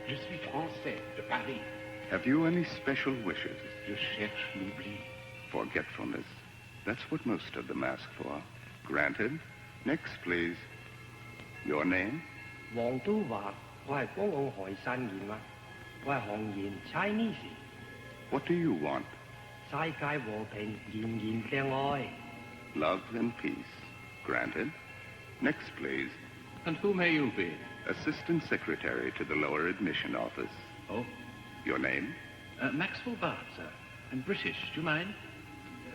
Je suis français, de Paris. Have you any special wishes? Je cherche l'oubli. Forgetfulness. That's what most of them ask for. Granted. Next, please. Your name? 黃都話我係光澳海山燕啦，我係紅顏 Chinese。What do you want? 世界和平，人人相愛。Love and peace. Granted. Next, please. And who may you be? Assistant Secretary to the lower admission office. Oh? Your name? Maxwell Bart, sir. I'm British. Do you mind?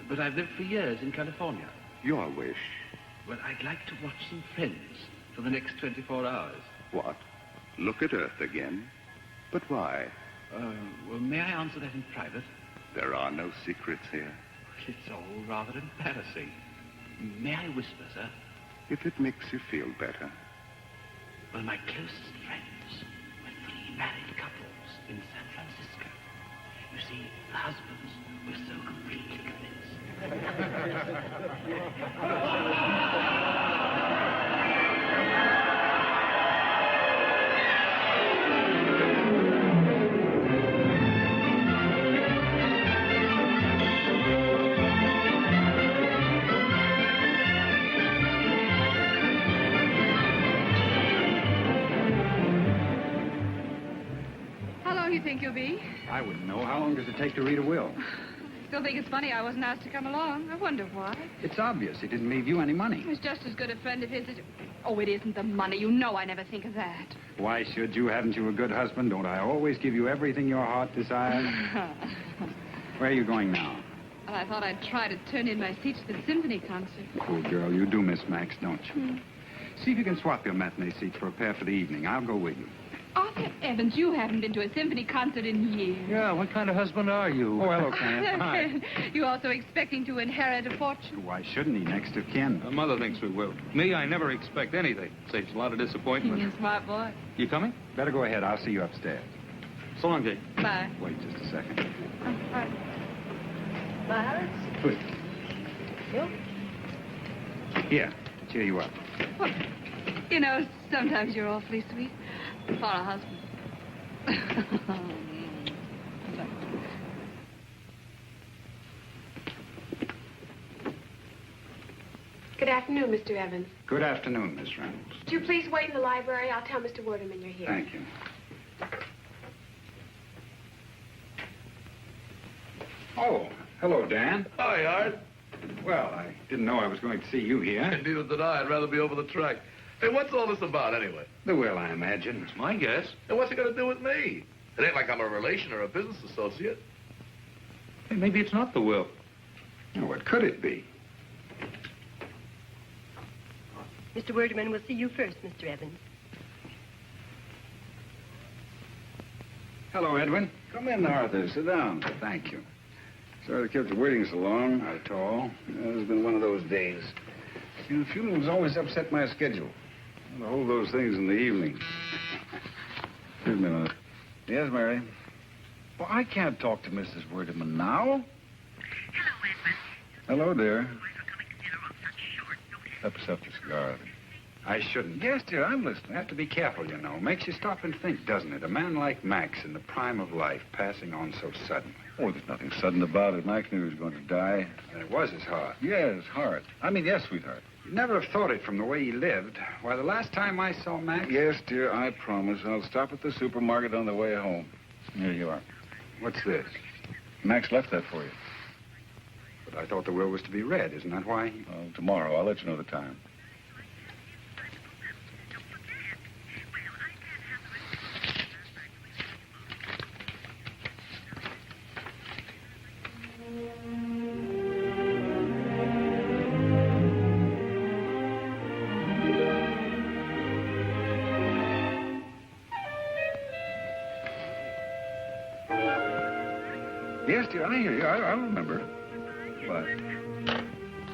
But I've lived for years in California. Your wish. Well, I'd like to watch some Friends for the next 24 hours. What? Look at Earth again? But why? Well, may I answer that in private? There are no secrets here. It's all rather embarrassing. May I whisper, sir? If it makes you feel better. Well, my closest friends were 3 married couples in San Francisco. You see, the husbands were so completely Think you'll be? I wouldn't know. How long does it take to read a will? Still think it's funny I wasn't asked to come along. I wonder why. It's obvious. He didn't leave you any money. He was just as good a friend of his as... Oh, it isn't the money. You know I never think of that. Why should you? Haven't you a good husband? Don't I always give you everything your heart desires? Where are you going now? Well, I thought I'd try to turn in my seat to the symphony concert. Cool girl. You do miss Max, don't you? See if you can swap your matinee seat for a pair for the evening. I'll go with you. Arthur Evans, you haven't been to a symphony concert in years. Yeah, what kind of husband are you? Oh, hello, Ken. Hi. You also expecting to inherit a fortune? Why shouldn't he? Next of kin. Mother thinks we will. Me, I never expect anything. Saves a lot of disappointment. You're a smart boy. You coming? Better go ahead. I'll see you upstairs. So long, Jake. Bye. Wait just a second. All right. Miles? Good. You? Here, cheer you up. Well, you know, sometimes you're awfully sweet. For a husband. Good afternoon, Mr. Evans. Good afternoon, Miss Reynolds. Would you please wait in the library? I'll tell Mr. Warderman you're here. Thank you. Oh, hello, Dan. Hi, Art. Well, I didn't know I was going to see you here. Neither did I. I'd rather be over the track. Hey, what's all this about, anyway? The will, I imagine. It's my guess. And what's it got to do with me? It ain't like I'm a relation or a business associate. Hey, maybe it's not the will. Oh, what could it be? Mr. Warderman will see you first, Mr. Evans. Hello, Edwin. Come in, Arthur. Sit down. Thank you. Sorry to kept you waiting so long. Not at all. It's been one of those days. You know, funerals always upset my schedule. I hold those things in the evening. Excuse me a minute. Yes, Mary? Well, I can't talk to Mrs. Warderman now. Hello, Edmund. Hello, dear. Boys are coming to dinner on such short notice. Help yourself to a cigar. I shouldn't. Yes, dear, I'm listening. I have to be careful, you know. Makes you stop and think, doesn't it? A man like Max in the prime of life passing on so suddenly. Oh, there's nothing sudden about it. Max knew he was going to die. And it was his heart. Yeah, his heart. I mean, yes, sweetheart. You'd never have thought it from the way he lived. Why, the last time I saw Max... Yes, dear, I promise. I'll stop at the supermarket on the way home. Here you are. What's this? Max left that for you. But I thought the will was to be read. Isn't that why? Oh, tomorrow. I'll let you know the time. Yes, dear, I hear you. I'll remember. But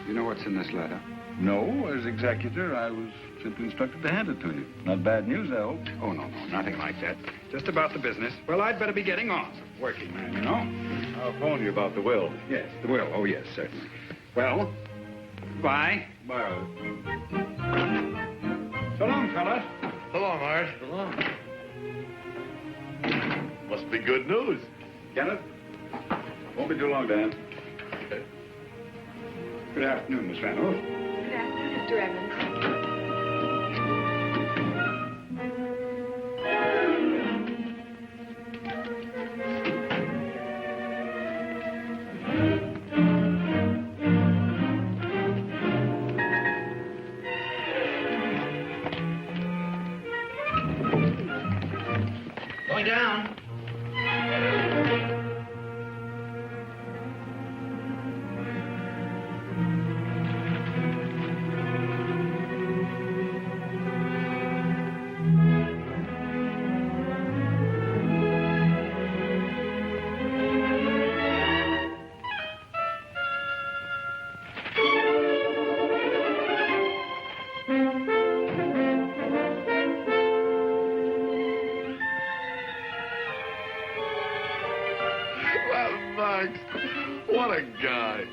You know what's in this letter? no, as executor, I was simply instructed to hand it to you. Not bad news, I hope. Oh, no, nothing like that. Just about the business. Well, I'd better be getting on. Working man, you know? I'll phone you about the will. Yes, the will. Oh, yes, certainly. Well, bye. Bye. So long, fellas. So long, Art. So long. Must be good news. Kenneth? Won't be too long, Dan. Good afternoon, Miss Randall. Good afternoon, Mr. Evans. Going down. Well, Max, what a guy.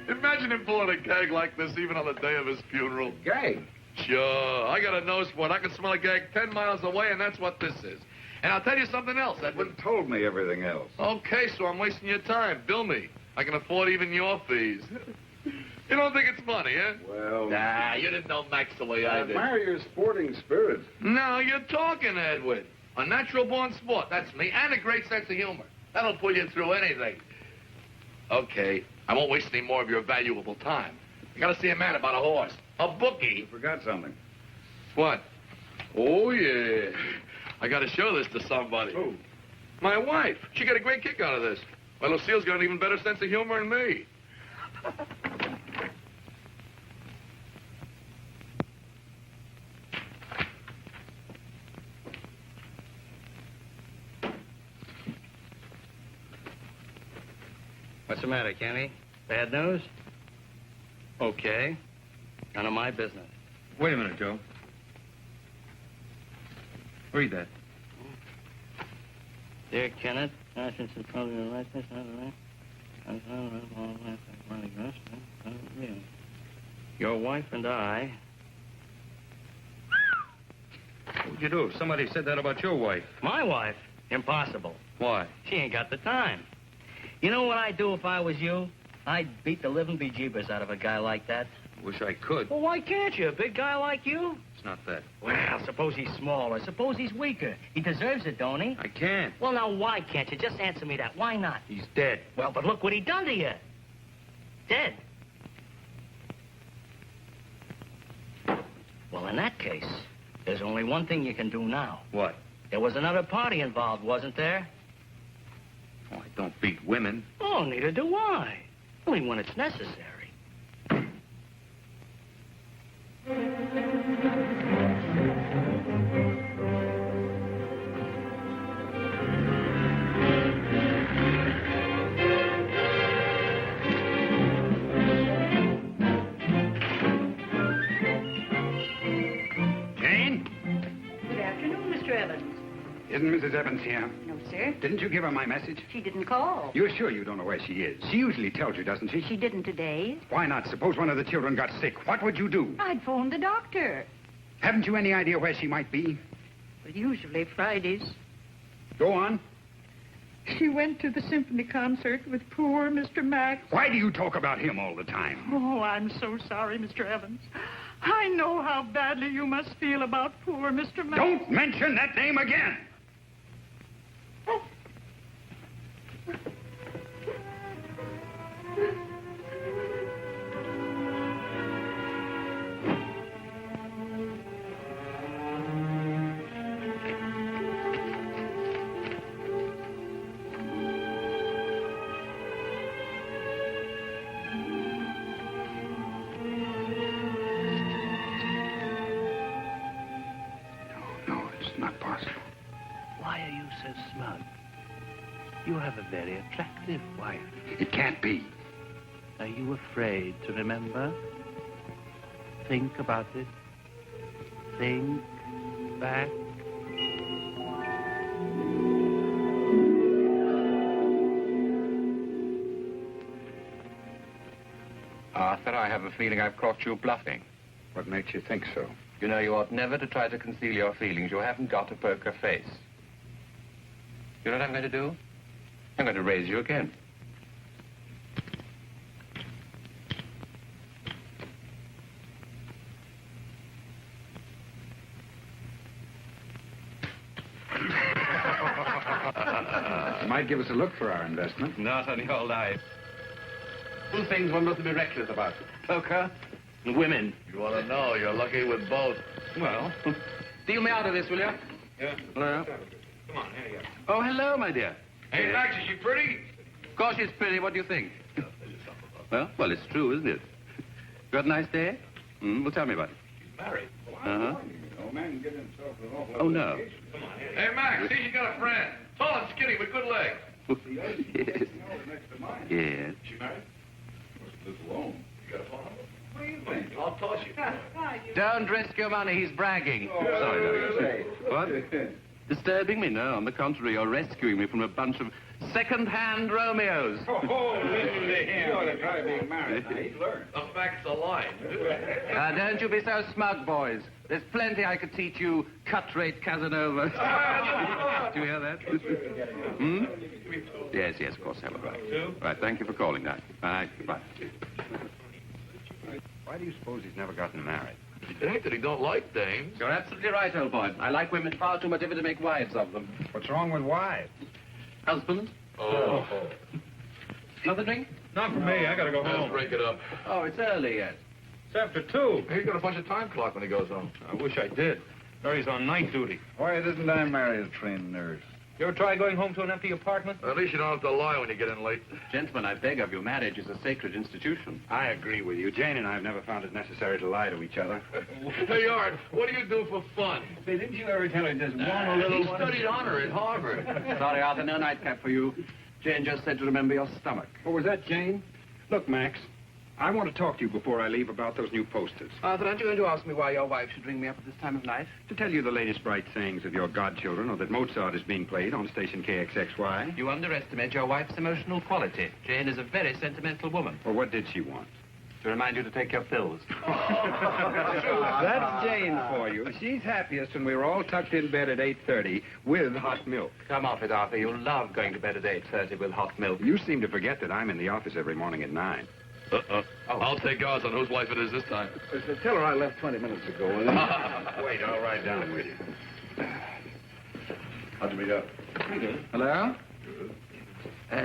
Imagine him pulling a gag like this even on the day of his funeral. Gag. Sure, I got a nose for it. I can smell a gag 10 miles away, and that's what this is. And I'll tell you something else, Edward. You told me everything else. Okay, so I'm wasting your time. Bill me. I can afford even your fees. You don't think it's money, eh? Well, Nah, you didn't know Max the way I did. admire your sporting spirit. Now you're talking, Edward. A natural-born sport, that's me, and a great sense of humor. That'll pull you through anything. Okay, I won't waste any more of your valuable time. I gotta see a man about a horse. A bookie. You forgot something. What? Oh, yeah. I gotta show this to somebody. Who? My wife. She got a great kick out of this. Well, Lucille's got an even better sense of humor than me. What's the matter, Kenny? Bad news? Okay. None of my business. Wait a minute, Joe. Read that. Dear Kenneth, your wife and I... What'd you do? Somebody said that about your wife. My wife? Impossible. Why? She ain't got the time. You know what I'd do if I was you? I'd beat the living bejeebers out of a guy like that. Wish I could. Well, why can't you? A big guy like you? It's not that. Well, suppose he's smaller. Suppose he's weaker. He deserves it, don't he? I can't. Well, now, why can't you? Just answer me that. Why not? He's dead. Well, but look what he done to you. Dead. Well, in that case, there's only one thing you can do now. What? There was another party involved, wasn't there? Oh, I don't beat women. Oh, neither do I. Only when it's necessary. Jane? Good afternoon, Mr. Evans. Isn't Mrs. Evans here? No, sir. Didn't you give her my message? She didn't call. You're sure you don't know where she is? She usually tells you, doesn't she? She didn't today. Why not? Suppose one of the children got sick. What would you do? I'd phoned the doctor. Haven't you any idea where she might be? Well, usually Fridays. Go on. She went to the symphony concert with poor Mr. Max. Why do you talk about him all the time? Oh, I'm so sorry, Mr. Evans. I know how badly you must feel about poor Mr. Max. Don't mention that name again. No, it's not possible. You have a very attractive wife. It can't be. Are you afraid to remember? Think about it. Think back. Arthur, I have a feeling I've caught you bluffing. What makes you think so? You know, you ought never to try to conceal your feelings. You haven't got a poker face. You know what I'm going to do? I'm going to raise you again. Might give us a look for our investment. Not on your life. Two things one mustn't be reckless about. Poker and women. You want to know, you're lucky with both. Well, deal me out of this, will you? Yeah. Hello? Come on, here you go. Oh, hello, my dear. Hey, Max, is she pretty? Of course she's pretty. What do you think? Well, it's true, isn't it? You had a nice day? Well, tell me about it. She's married. Uh-huh. Oh, man, get himself an awful Oh, no. Come on, hey, Max, see, you got a friend. Tall and skinny with good legs. Yes. Yes. She married? Lives alone. You got a phone number? What do you think? I'll toss you. Don't risk your money. He's bragging. Sorry, no. What? Disturbing me? No, on the contrary, you're rescuing me from a bunch of second-hand Romeos. Oh, listen to him. You ought to try being married. Now, he's learned. The facts align. Don't you be so smug, boys. There's plenty I could teach you, cut-rate Casanova. Do you hear that? Yes, yes, of course I will. Right, thank you for calling now. Bye. Goodbye. Why do you suppose he's never gotten married? It ain't that he don't like dames. You're absolutely right, old boy. I like women far too much ever to make wives of them. What's wrong with wives? Husbands? Oh. Another drink? Not for me. I gotta go Let's home. break it up. Oh, it's early yet. It's after 2. He's got a bunch of time clock when he goes home. I wish I did. Larry's on night duty. Why doesn't I marry a trained nurse? You ever try going home to an empty apartment? At least you don't have to lie when you get in late. Gentlemen, I beg of you, marriage is a sacred institution. I agree with you. Jane and I have never found it necessary to lie to each other. Hey, Art, what do you do for fun? Say, didn't you ever tell her just He studied honor at Harvard. Sorry, Arthur, no nightcap for you. Jane just said to remember your stomach. What was that, Jane? Look, Max, I want to talk to you before I leave about those new posters. Arthur, aren't you going to ask me why your wife should ring me up at this time of night? To tell you the latest bright sayings of your godchildren, or that Mozart is being played on station KXXY. You underestimate your wife's emotional quality. Jane is a very sentimental woman. Well, what did she want? To remind you to take your pills. That's Jane for you. She's happiest when we're all tucked in bed at 8:30 with hot milk. Come off it, Arthur. You love going to bed at 8:30 with hot milk. You seem to forget that I'm in the office every morning at 9. I'll take odds on whose wife it is this time. Tell her I left 20 minutes ago. Wait, I'll ride down with you. How'd you meet up? Hello?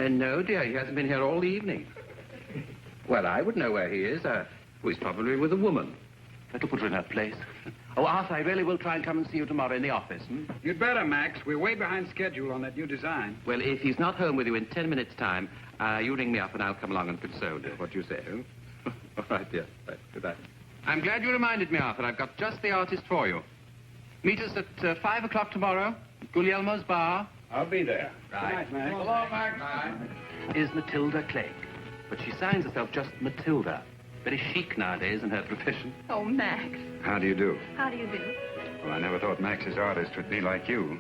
No, dear. He hasn't been here all the evening. Well, I would know where he is. He's probably with a woman. That'll put her in her place. Oh, Arthur, I really will try and come and see you tomorrow in the office. You'd better, Max. We're way behind schedule on that new design. Well, if he's not home with you in 10 minutes' time, you ring me up and I'll come along and console you. What you say? All right, dear. Right, goodbye. I'm glad you reminded me, Arthur. I've got just the artist for you. Meet us at 5 o'clock tomorrow at Guglielmo's bar. I'll be there. Right. Good night, Max. Hello, Max. Is Matilda Clegg. But she signs herself just Matilda. Very chic nowadays in her profession. Oh, Max. How do you do? How do you do? Well, I never thought Max's artist would be like you.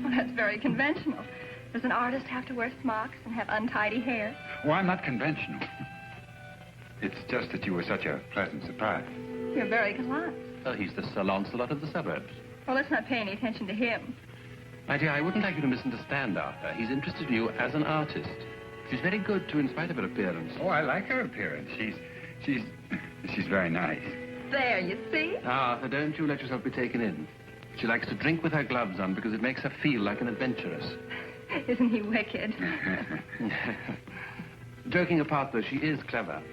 Well, that's very conventional. Does an artist have to wear smocks and have untidy hair? Well, I'm not conventional. It's just that you were such a pleasant surprise. You're very gallant. Oh, he's the Sir Lancelot of the suburbs. Well, let's not pay any attention to him. My dear, I wouldn't like you to misunderstand Arthur. He's interested in you as an artist. She's very good, too, in spite of her appearance. Oh, I like her appearance. She's very nice. There, you see? Arthur, don't you let yourself be taken in. She likes to drink with her gloves on because it makes her feel like an adventuress. Isn't he wicked? Joking apart, though, she is clever.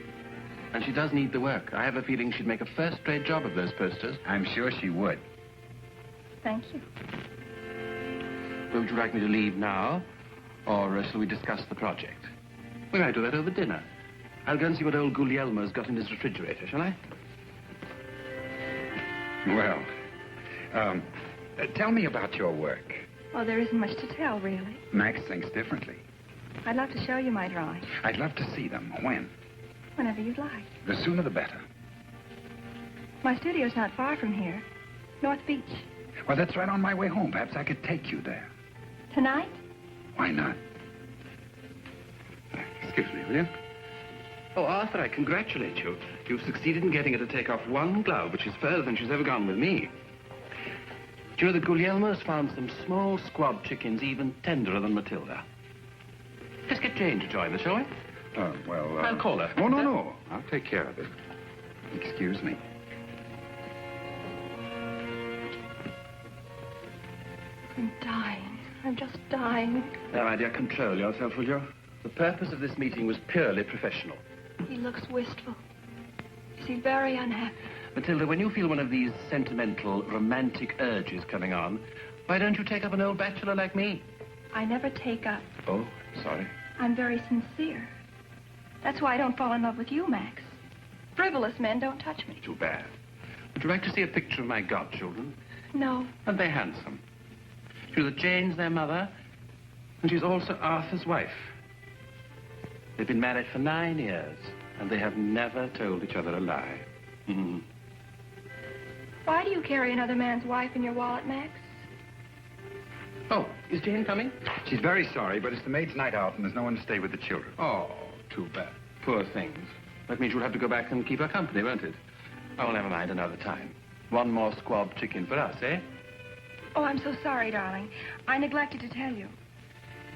And she does need the work. I have a feeling she'd make a first-rate job of those posters. I'm sure she would. Thank you. Would you like me to leave now? Or shall we discuss the project? We might do that over dinner. I'll go and see what old Guglielmo's got in his refrigerator, shall I? Well, tell me about your work. Well, there isn't much to tell, really. Max thinks differently. I'd love to show you my drawings. I'd love to see them. When? Whenever you'd like. The sooner the better. My studio's not far from here. North Beach. Well, that's right on my way home. Perhaps I could take you there. Tonight? Why not? Excuse me, will you? Oh, Arthur, I congratulate you. You've succeeded in getting her to take off one glove, which is further than she's ever gone with me. Do you know that Guglielmo's found some small squab chickens even tenderer than Matilda? Let's get Jane to join us, shall we? I'll call her. Oh, no. I'll take care of it. Excuse me. I'm dying. I'm just dying. Now, my dear, control yourself, will you? The purpose of this meeting was purely professional. He looks wistful. Is he very unhappy? Matilda, when you feel one of these sentimental, romantic urges coming on, why don't you take up an old bachelor like me? I never take up. Oh, sorry. I'm very sincere. That's why I don't fall in love with you, Max. Frivolous men don't touch me. Too bad. Would you like to see a picture of my godchildren? No. And they're handsome. You know that Jane's their mother, and she's also Arthur's wife. They've been married for 9 years, and they have never told each other a lie. Why do you carry another man's wife in your wallet, Max? Oh, is Jane coming? She's very sorry, but it's the maid's night out, and there's no one to stay with the children. Oh, too bad. Poor things. That means you'll have to go back and keep her company, won't it? Oh, never mind, another time. One more squab chicken for us, eh? Oh, I'm so sorry, darling. I neglected to tell you.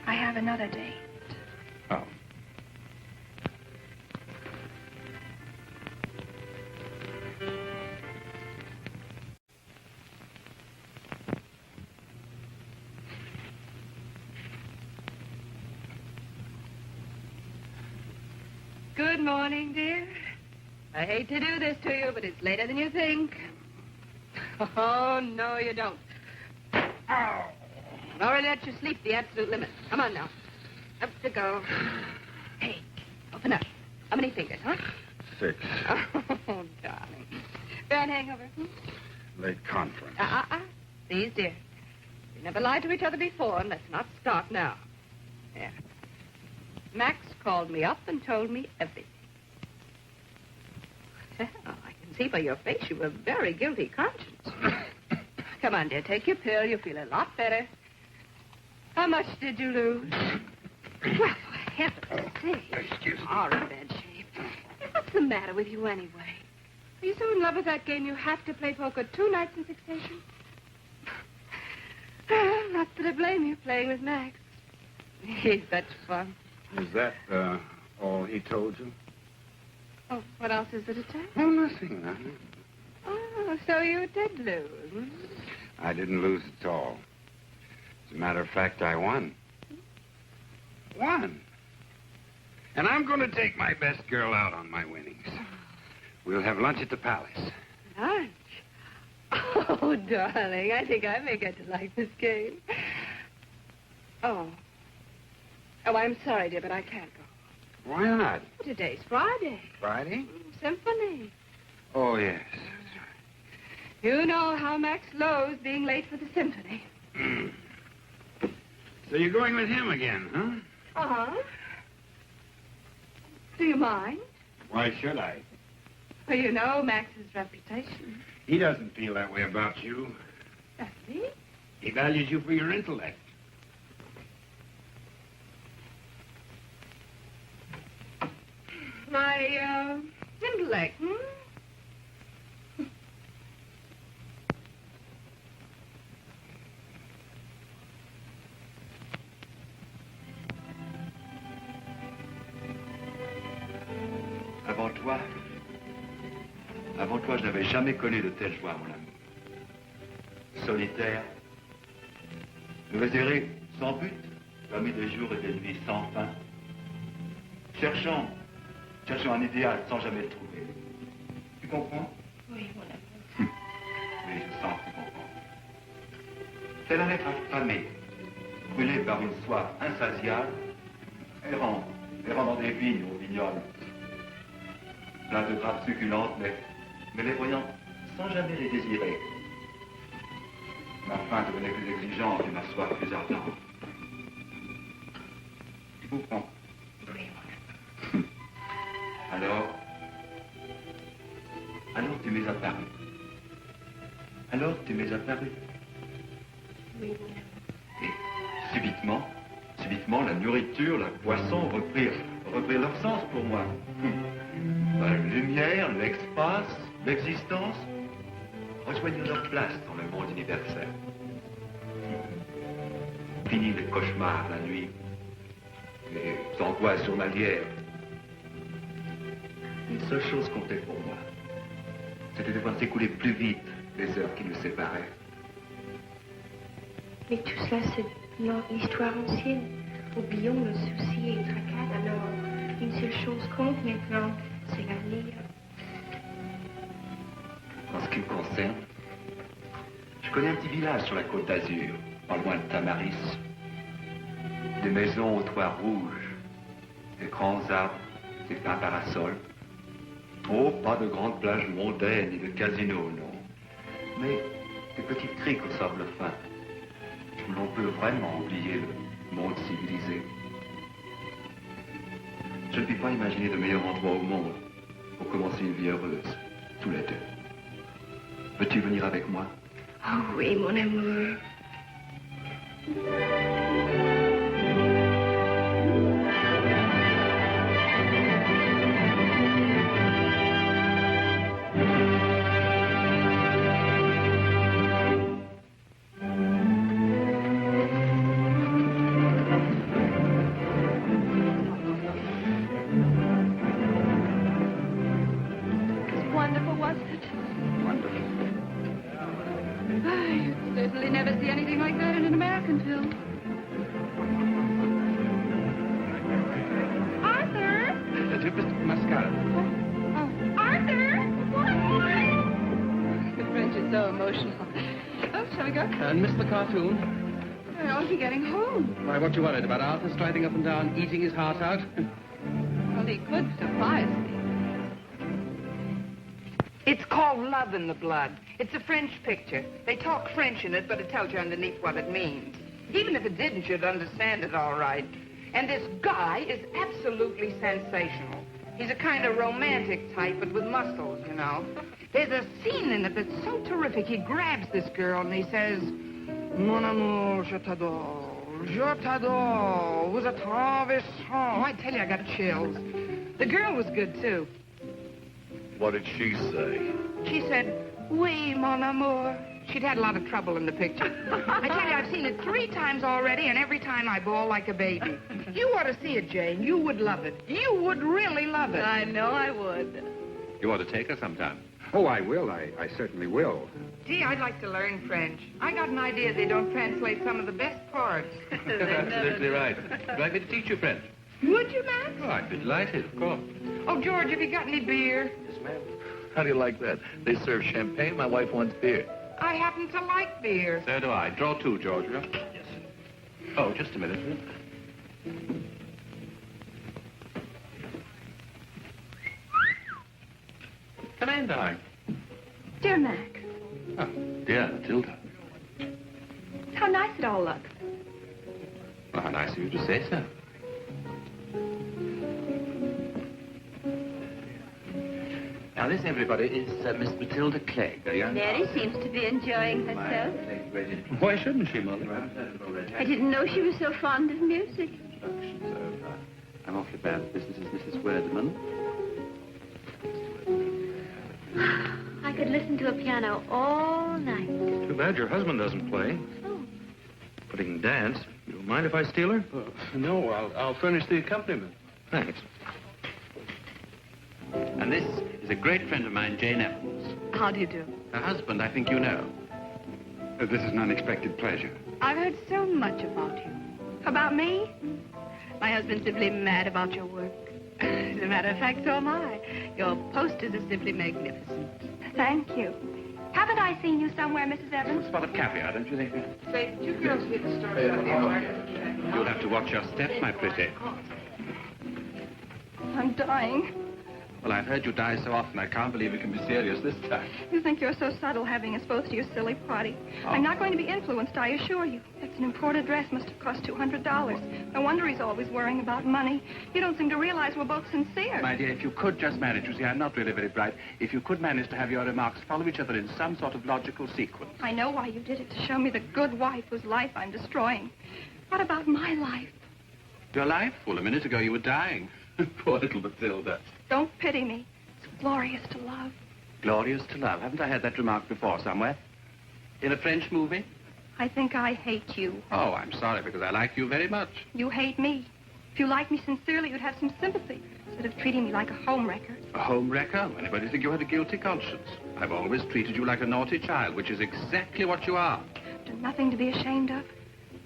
I have another date. Oh. Good morning, dear. I hate to do this to you, but it's later than you think. Oh, no, you don't. Ow. I've already let you sleep the absolute limit. Come on now. Up to go. Hey, open up. How many fingers, huh? 6. Oh, darling. Bad hangover? Late conference. Please, dear. We never lied to each other before, and let's not start now. There. Max called me up and told me everything. Well, I can see by your face you have a very guilty conscience. Come on, dear, take your pill. You'll feel a lot better. How much did you lose? Well, for heaven's sake. Excuse me. You're in bad shape. Hey, what's the matter with you anyway? Are you so in love with that game you have to play poker 2 nights in succession? Not that I blame you playing with Max. He's such fun. Is that, all he told you? Oh, what else is there to tell? Oh, nothing. Oh, so you did lose. I didn't lose at all. As a matter of fact, I won. Won. And I'm going to take my best girl out on my winnings. We'll have lunch at the palace. Lunch? Oh, darling, I think I may get to like this game. Oh, I'm sorry, dear, but I can't go. Why not? Today's Friday. Friday? Symphony. Oh, yes. You know how Max loathes being late for the symphony. So you're going with him again, huh? Uh-huh. Do you mind? Why should I? Well, you know Max's reputation. He doesn't feel that way about you. Does he? He values you for your intellect. My, intellect, Avant toi, je n'avais jamais connu de telle joie, mon ami. Solitaire, désiré, sans but, parmi des jours et des nuits sans fin. Cherchant un idéal sans jamais le trouver. Tu comprends? Oui, mon ami. Oui, je sens que tu comprends. Tel un être affamé, brûlé par une soif insatiable, errant dans des vignes aux vignoles, plein de grappes succulentes, mais les voyant sans jamais les désirer. Ma faim devenait plus exigeante et ma soif plus ardente. Tu comprends? Alors tu m'es apparu. Alors tu m'es apparu. Oui. Et subitement, la nourriture, la boisson reprirent leur sens pour moi. La lumière, l'espace, l'existence rejoignent leur place dans le monde universel. Fini les cauchemars la nuit, les angoisses journalières. Une seule chose comptait pour moi. C'était de voir s'écouler plus vite les heures qui nous séparaient. Mais tout cela, c'est l'histoire ancienne. Oublions le souci et le tracas. Alors, une seule chose compte maintenant, c'est l'avenir. En ce qui me concerne, je connais un petit village sur la côte d'Azur, pas loin de Tamaris. Des maisons aux toits rouges, des grands arbres, des pins parasols. Oh, pas de grandes plages mondaines ni de casinos, non. Mais des petites criques au sable fin, où l'on peut vraiment oublier le monde civilisé. Je ne puis pas imaginer de meilleur endroit au monde pour commencer une vie heureuse, tous les deux. Veux-tu venir avec moi? Oh oui, mon amour. Wonderful, wasn't it? Wonderful. I certainly never see anything like that in an American film. Arthur! That's it, Mr. Mascara. Arthur! What? The French is so emotional. Oh, shall we go? And Mr. Cartoon? Where are you getting home? Why, what you worried about? Arthur striding up and down, eating his heart out? Well, he could surprise me. It's called Love in the Blood. It's a French picture. They talk French in it, but it tells you underneath what it means. Even if it didn't, you'd understand it all right. And this guy is absolutely sensational. He's a kind of romantic type, but with muscles, you know. There's a scene in it that's so terrific. He grabs this girl and he says, Mon amour, je t'adore. Je t'adore. Vous êtes ravissant. Oh, I tell you, I got chills. The girl was good, too. What did she say? She said, Oui, mon amour. She'd had a lot of trouble in the picture. I tell you, I've seen it 3 times already, and every time I bawl like a baby. You ought to see it, Jane. You would love it. You would really love it. I know I would. You ought to take her sometime. Oh, I will. I certainly will. Gee, I'd like to learn French. I got an idea they don't translate some of the best parts. Absolutely right. Would you like me to teach you French? Would you, Max? Oh, I'd be delighted, of course. Oh, George, have you got any beer? Yes, ma'am. How do you like that? They serve champagne. My wife wants beer. I happen to like beer. So do I. Draw 2, George. Yes. Oh, just a minute. Come in, darling. Dear Mac, Oh, dear, Tilda. how nice it all looks. Well, how nice of you to say so. Now, this, everybody, is Miss Matilda Clegg, a young... Mary seems to be enjoying herself. Why shouldn't she, Mother? I didn't know she was so fond of music. I'm awfully bad at business as Mrs. Wordman. I could listen to a piano all night. Too bad your husband doesn't play. Oh. But he can dance. You don't mind if I steal her? No, I'll furnish the accompaniment. Thanks. And this is a great friend of mine, Jane Evans. How do you do? Her husband, I think you know. This is an unexpected pleasure. I've heard so much about you. About me? My husband's simply mad about your work. As a matter of fact, so am I. Your posters are simply magnificent. Thank you. Haven't I seen you somewhere, Mrs. Evans? A spot of caviar, don't you think? Say, you girls get started on the market. You'll have to watch your step, my pretty. I'm dying. Well, I've heard you die so often, I can't believe it can be serious this time. You think you're so subtle having us both to your silly party. I'm not going to be influenced, I assure you. It's an imported dress, must have cost $200. No wonder he's always worrying about money. You don't seem to realize we're both sincere. My dear, if you could just manage, you see, I'm not really very bright. If you could manage to have your remarks follow each other in some sort of logical sequence. I know why you did it, to show me the good wife whose life I'm destroying. What about my life? Your life? Well, a minute ago you were dying. Poor little Matilda. Don't pity me. It's glorious to love. Glorious to love. Haven't I heard that remark before somewhere? In a French movie? I think I hate you. Oh, I'm sorry, because I like you very much. You hate me. If you liked me sincerely, you'd have some sympathy, instead of treating me like a homewrecker. A homewrecker? Anybody think you had a guilty conscience? I've always treated you like a naughty child, which is exactly what you are. There's nothing to be ashamed of.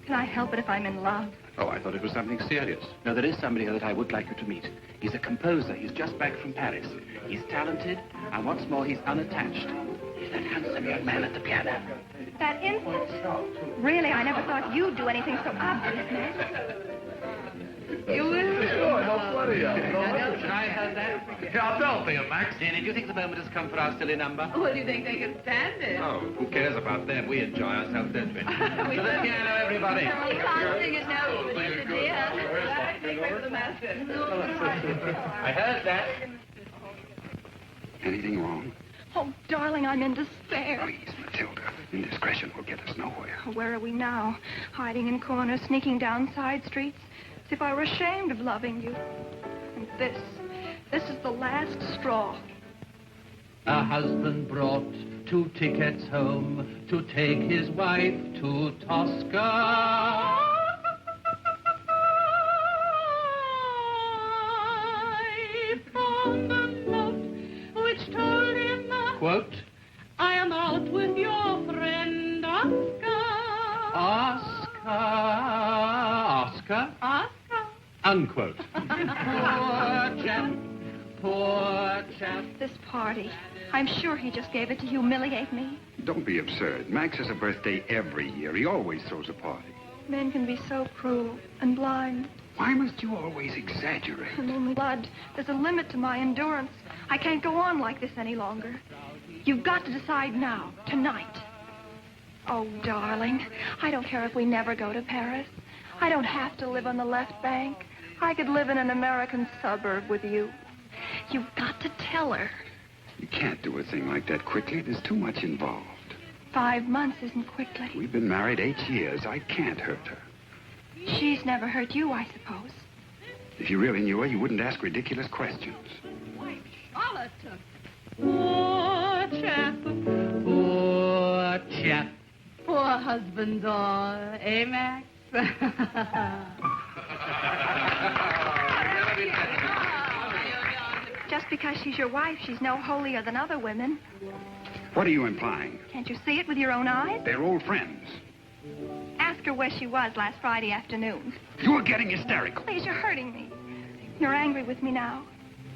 Can I help it if I'm in love? Oh, I thought it was something serious. No, there is somebody here that I would like you to meet. He's a composer. He's just back from Paris. He's talented, and what's more, he's unattached. He's that handsome young man at the piano. That infant? Really, I never thought you'd do anything so obvious, Max. You will? Sure, no funny. Should I have that? Yeah, don't be a Max. Jenny, do you think the moment has come for our silly number? Well, do you think they can stand it? Oh, who cares about them? We enjoy ourselves, don't we? To the piano, everybody. You can't sing it now, Vanessa, dear. Make way for the master. I heard that. Anything wrong? Oh, darling, I'm in despair. Please, Matilda. Indiscretion will get us nowhere. Where are we now? Hiding in corners, sneaking down side streets, as if I were ashamed of loving you. And this is the last straw. A husband brought 2 tickets home to take his wife to Tosca. Quote, I am out with your friend Oscar. Oscar? Unquote. Poor chap. This party. I'm sure he just gave it to humiliate me. Don't be absurd. Max has a birthday every year. He always throws a party. Men can be so cruel and blind. Why must you always exaggerate? I'm only blood. There's a limit to my endurance. I can't go on like this any longer. You've got to decide now, tonight. Oh, darling, I don't care if we never go to Paris. I don't have to live on the left bank. I could live in an American suburb with you. You've got to tell her. You can't do a thing like that quickly. There's too much involved. 5 months isn't quickly. We've been married 8 years. I can't hurt her. She's never hurt you, I suppose. If you really knew her, you wouldn't ask ridiculous questions. Charlotte. Poor chap. Poor chap. Poor husbands all, eh, Max? Just because she's your wife, she's no holier than other women. What are you implying? Can't you see it with your own eyes? They're old friends. Ask her where she was last Friday afternoon. You're getting hysterical. Please, you're hurting me. You're angry with me now.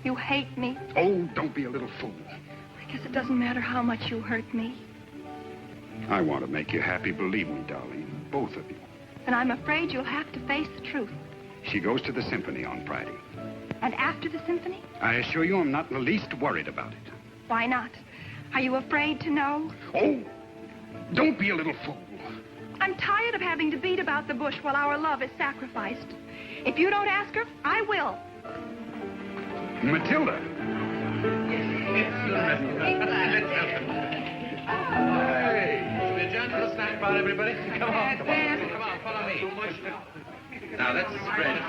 You hate me. Oh, don't be a little fool. I guess it doesn't matter how much you hurt me. I want to make you happy, believe me, darling. Both of you. And I'm afraid you'll have to face the truth. She goes to the symphony on Friday. And after the symphony? I assure you I'm not in the least worried about it. Why not? Are you afraid to know? Oh, don't be a little fool. I'm tired of having to beat about the bush while our love is sacrificed. If you don't ask her, I will. Matilda. Hey, should we adjourn to the snack bar, everybody? Come on, follow me. Now, let's spread.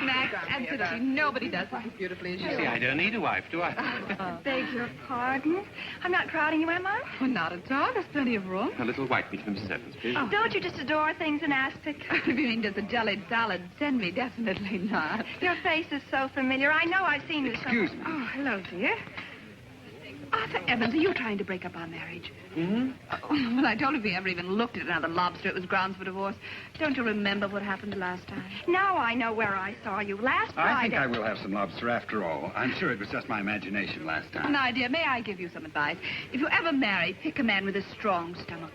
Max, absolutely nobody does it as beautifully as you. See, I don't need a wife, do I? Beg your pardon? I'm not crowding you, am I? Well, not at all. There's plenty of room. A little white meat for Mrs. Evans, please. Oh, don't you just adore things in aspic? If you mean just a jellied salad, send me. Definitely not. Your face is so familiar. I know I've seen you Excuse me. Oh, hello, dear. Arthur Evans, are you trying to break up our marriage? Mm-hmm. Oh, well, I told you if we ever even looked at another lobster, it was grounds for divorce. Don't you remember what happened last time? Now I know where I saw you. Last Friday. I think I will have some lobster after all. I'm sure it was just my imagination last time. Now, dear, may I give you some advice? If you ever marry, pick a man with a strong stomach.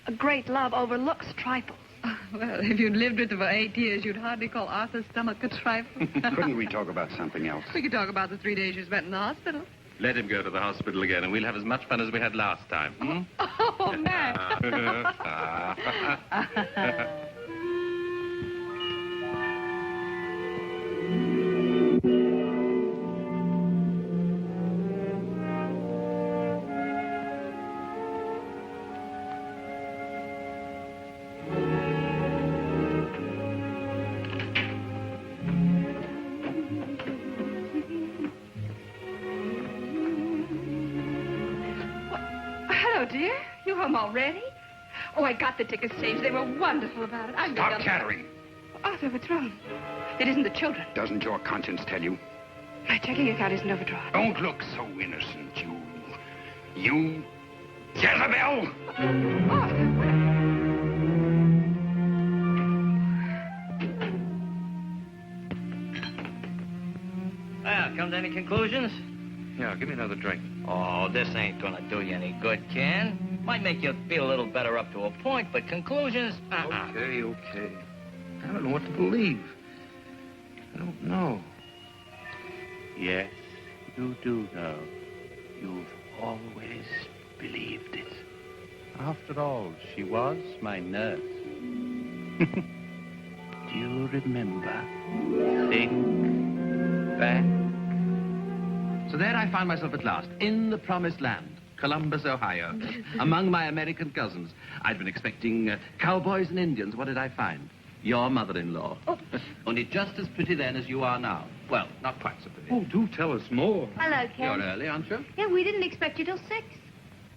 A great love overlooks trifles. Oh, Well, if you'd lived with her for 8 years, you'd hardly call Arthur's stomach a trifle. Couldn't we talk about something else? We could talk about the 3 days you spent in the hospital. Let him go to the hospital again, and we'll have as much fun as we had last time. Hmm? Oh, Matt. Dear, you home already? Oh, I got the tickets changed. They were wonderful about it. Stop chattering. Arthur, what's wrong? It isn't the children. Doesn't your conscience tell you? My checking account isn't overdrawn. Don't look so innocent, you Jezebel! Well, come to any conclusions? Yeah, give me another drink. Oh, this ain't gonna do you any good, Ken. Might make you feel a little better up to a point, but conclusions? Okay. I don't know what to believe. I don't know. Yes, you do know. You've always believed it. After all, she was my nurse. Do you remember? Think back. So there I found myself at last, in the promised land, Columbus, Ohio, among my American cousins. I'd been expecting cowboys and Indians. What did I find? Your mother-in-law. Oh. Only just as pretty then as you are now. Well, not quite so pretty. Oh, do tell us more. Hello, Ken. You're early, aren't you? Yeah, we didn't expect you till 6.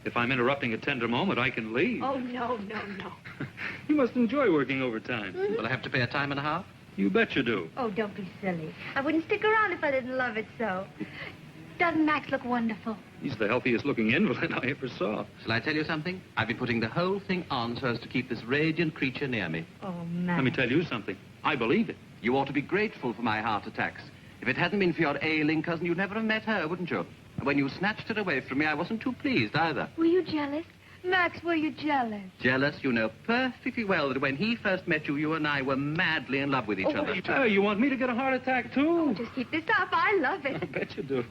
If I'm interrupting a tender moment, I can leave. Oh, no. You must enjoy working overtime. Mm-hmm. Will I have to pay a time and a half? You bet you do. Oh, don't be silly. I wouldn't stick around if I didn't love it so. Doesn't Max look wonderful? He's the healthiest looking invalid I ever saw. Shall I tell you something? I've been putting the whole thing on so as to keep this radiant creature near me. Oh, Max. Let me tell you something. I believe it. You ought to be grateful for my heart attacks. If it hadn't been for your ailing cousin, you'd never have met her, wouldn't you? And when you snatched her away from me, I wasn't too pleased either. Were you jealous? Max, were you jealous? Jealous? You know perfectly well that when he first met you, you and I were madly in love with each other. Oh, you want me to get a heart attack, too? Oh, just keep this up. I love it. I bet you do.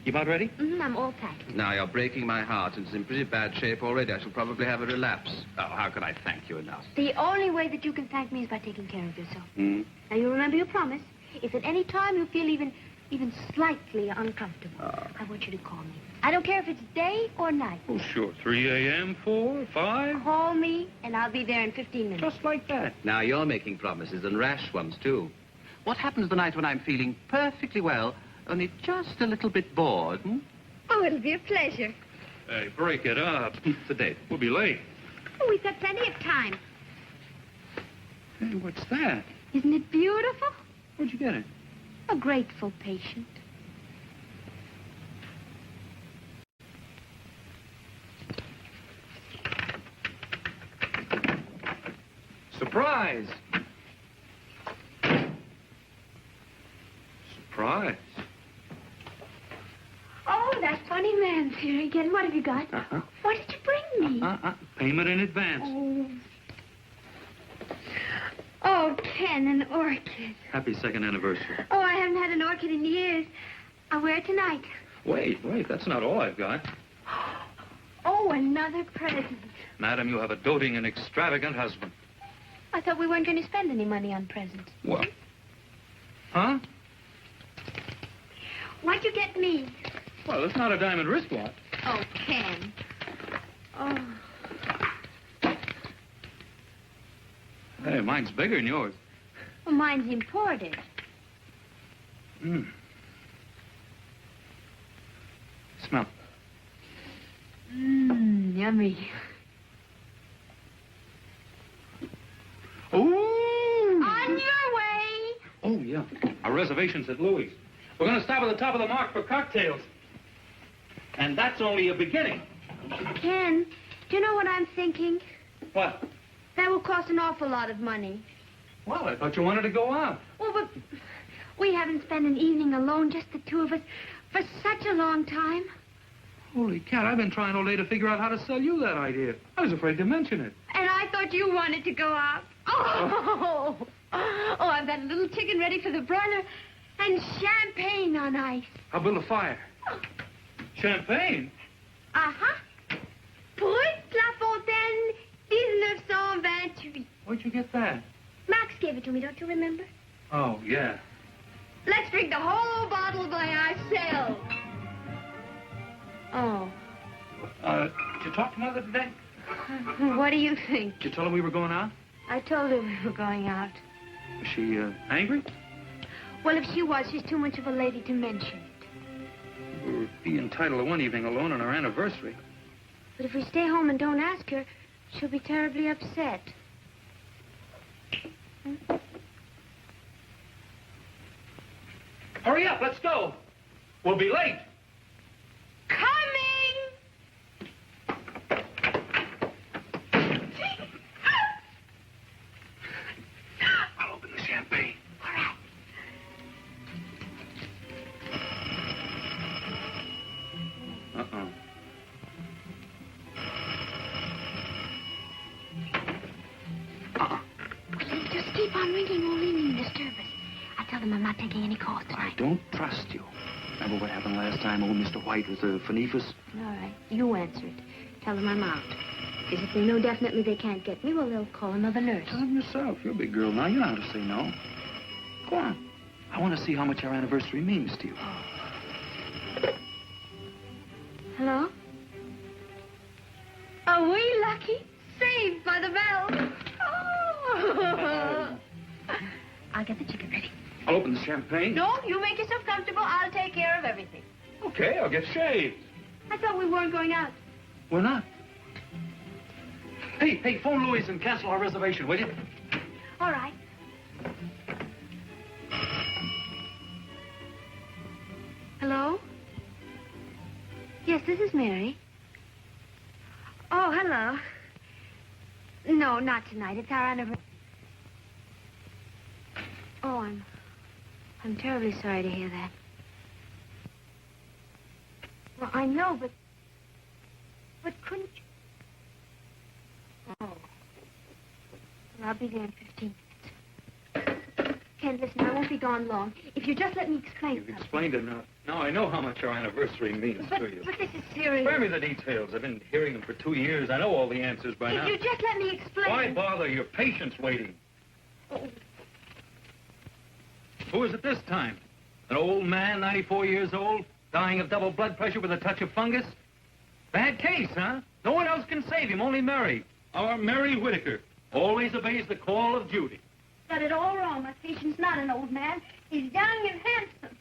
You about ready? Mm-hmm, I'm all packed. Now, you're breaking my heart, and it's in pretty bad shape already. I shall probably have a relapse. Oh, how can I thank you enough? The only way that you can thank me is by taking care of yourself. Hmm? Now, you remember your promise. If at any time you feel even slightly uncomfortable, I want you to call me. I don't care if it's day or night. Oh, sure. 3 a.m., 4, 5? Call me, and I'll be there in 15 minutes. Just like that. Now, you're making promises, and rash ones, too. What happens the night when I'm feeling perfectly well, only just a little bit bored, hmm? Oh, it'll be a pleasure. Hey, break it up. It's a date. We'll be late. Oh, we've got plenty of time. Hey, what's that? Isn't it beautiful? Where'd you get it? A grateful patient. Surprise! Surprise. Oh, that funny man's here again. What have you got? What did you bring me? Payment in advance. Oh, Ken, an orchid. Happy second anniversary. Oh, I haven't had an orchid in years. I'll wear it tonight. Wait. That's not all I've got. Oh, another present. Madam, you have a doting and extravagant husband. I thought we weren't going to spend any money on presents. What? Huh? What'd you get me? Well, it's not a diamond wristwatch. Oh, Ken. Oh. Hey, mine's bigger than yours. Well, mine's imported. Smell. Yummy. Ooh! On your way. Oh, yeah. Our reservation's at Louis. We're going to stop at the top of the mark for cocktails. And that's only a beginning. Ken, do you know what I'm thinking? What? That will cost an awful lot of money. Well, I thought you wanted to go out. Well, but we haven't spent an evening alone, just the two of us, for such a long time. Holy cat, I've been trying all day to figure out how to sell you that idea. I was afraid to mention it. And I thought you wanted to go out. Oh, I've got a little chicken ready for the broiler and champagne on ice. I'll build a fire. Champagne? Uh-huh. Brut La Fontaine, 1928. Where'd you get that? Max gave it to me, don't you remember? Oh, yeah. Let's drink the whole bottle by ourselves. Oh. Did you talk to Mother today? What do you think? Did you tell her we were going out? I told her we were going out. Is she, angry? Well, if she was, she's too much of a lady to mention it. We'll be entitled to one evening alone on our anniversary. But if we stay home and don't ask her, she'll be terribly upset. Hurry up, let's go. We'll be late. I'll open the champagne. All right. Uh-uh. Just keep on ringing all evening, disturb us. I tell them I'm not taking any calls tonight. I don't trust you. Remember what happened last time, old Mr. White with the Phonephus? All right, you answer it. Tell them I'm out. Because if they know definitely they can't get me, well, they'll call another nurse. Tell them yourself. You're a big girl now. You know how to say no. Go on. I want to see how much our anniversary means to you. Hello? Are we lucky? Saved by the bell. Oh. I'll get the chicken ready. I'll open the champagne. No, you make yourself comfortable. I'll take care of everything. Okay, I'll get shaved. I thought we weren't going out. We're not. Hey, phone Louis and cancel our reservation, will you? All right. Hello? Yes, this is Mary. Oh, hello. No, not tonight. It's our anniversary. Oh, I'm terribly sorry to hear that. Well, I know, but couldn't you? Oh. Well, I'll be there in 15 minutes. Ken, listen, I won't be gone long. If you just let me explain You've something. explained it now. Now I know how much our anniversary means to you. But this is serious. Spare me the details. I've been hearing them for 2 years. I know all the answers by now. If you just let me explain. Why bother? Your patient's waiting. Oh. Who is it this time? An old man, 94 years old, dying of double blood pressure with a touch of fungus? Bad case, huh? No one else can save him, only Mary. Our Mary Whitaker always obeys the call of duty. Got it all wrong. My patient's not an old man. He's young and handsome.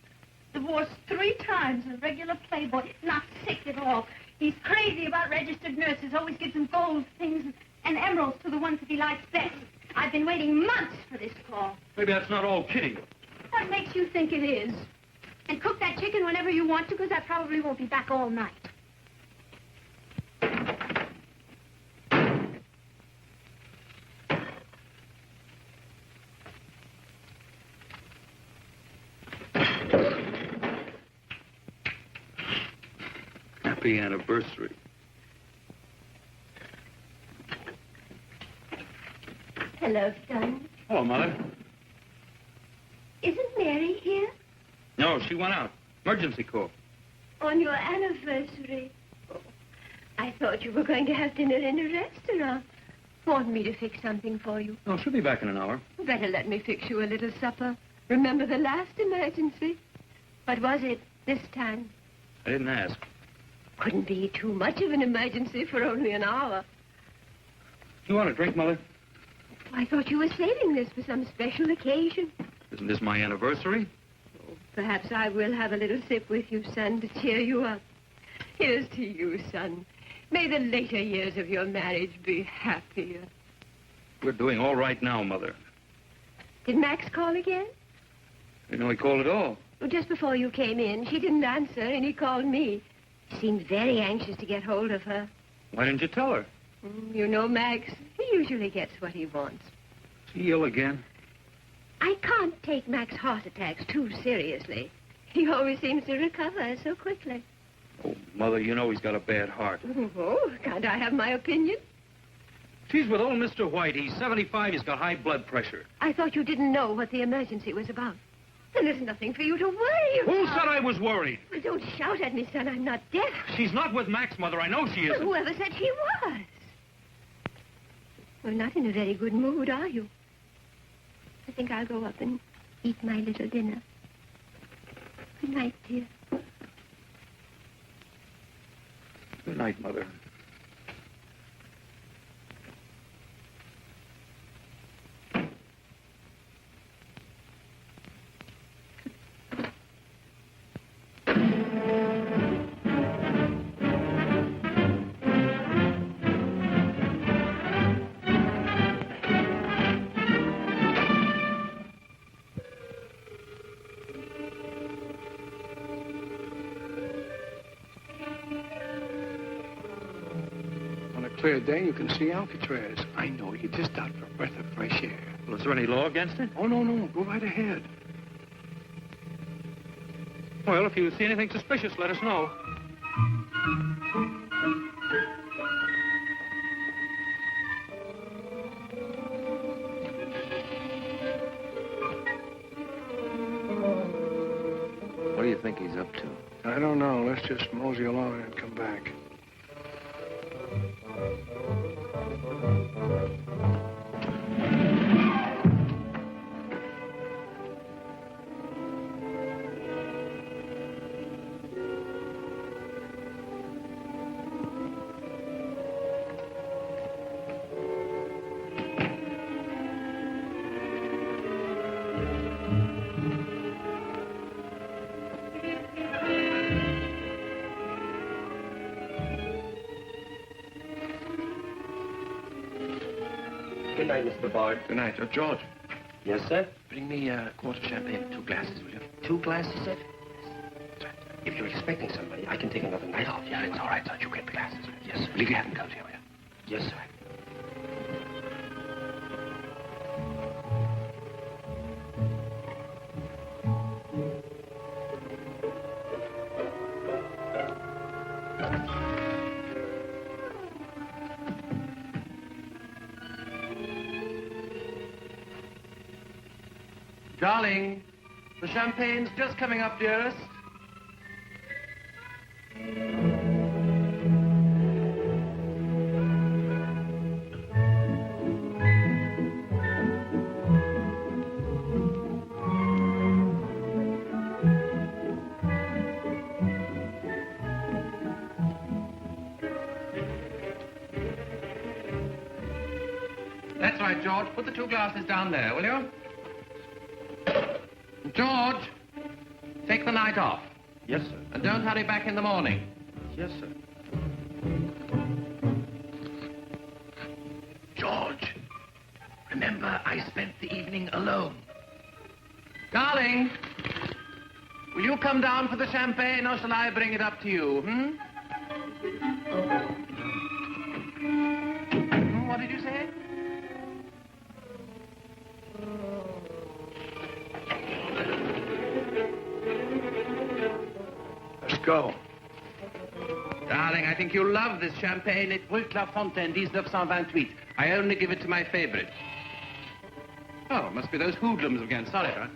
Divorced 3 times, a regular playboy. Not sick at all. He's crazy about registered nurses. Always gives them gold things and emeralds to the ones that he likes best. I've been waiting months for this call. Maybe that's not all kidding. What makes you think it is? And cook that chicken whenever you want to, because I probably won't be back all night. Happy anniversary. Hello, son. Hello, Mother. Isn't Mary here? No, she went out. Emergency call. On your anniversary. Oh, I thought you were going to have dinner in a restaurant. Want me to fix something for you? No, she'll be back in an hour. Better let me fix you a little supper. Remember the last emergency? What was it this time? I didn't ask. Couldn't be too much of an emergency for only an hour. You want a drink, Mother? I thought you were saving this for some special occasion. Isn't this my anniversary? Oh, perhaps I will have a little sip with you, son, to cheer you up. Here's to you, son. May the later years of your marriage be happier. We're doing all right now, Mother. Did Max call again? I didn't know he called at all. Well, just before you came in, she didn't answer, and he called me. He seemed very anxious to get hold of her. Why didn't you tell her? You know, Max, he usually gets what he wants. Is he ill again? I can't take Max's heart attacks too seriously. He always seems to recover so quickly. Oh, Mother, you know he's got a bad heart. Oh, can't I have my opinion? She's with old Mr. White. He's 75. He's got high blood pressure. I thought you didn't know what the emergency was about. Then there's nothing for you to worry about. Who said I was worried? Well, don't shout at me, son. I'm not deaf. She's not with Mac's mother. I know she But isn't. whoever said she was? Well, not in a very good mood, are you? I think I'll go up and eat my little dinner. Good night, dear. Good night, Mother. Clear day, you can see Alcatraz. I know, you're just out for a breath of fresh air. Well, is there any law against it? Oh, no. Go right ahead. Well, if you see anything suspicious, let us know. What do you think he's up to? I don't know. Let's just mosey along and come back. Good night, Mr. Bard. Good night. George. Yes, sir? Bring me a quart of champagne and 2 glasses, will you? 2 glasses, sir? If you're expecting somebody, I can take another night off. Yeah, it's all right, son. You get the glasses. Yes, sir. Leave your hat and coat here, will you? Yes, sir. Darling, the champagne's just coming up, dearest. That's right, George. Put the 2 glasses down there, will you? George, take the night off. Yes, sir. And don't hurry back in the morning. Yes, sir. George, remember I spent the evening alone. Darling, will you come down for the champagne or shall I bring it up to you, What did you say? Let's go. Darling, I think you'll love this champagne. It's Brut La Fontaine, 1928. I only give it to my favorite. Oh, must be those hoodlums again. Sorry, huh?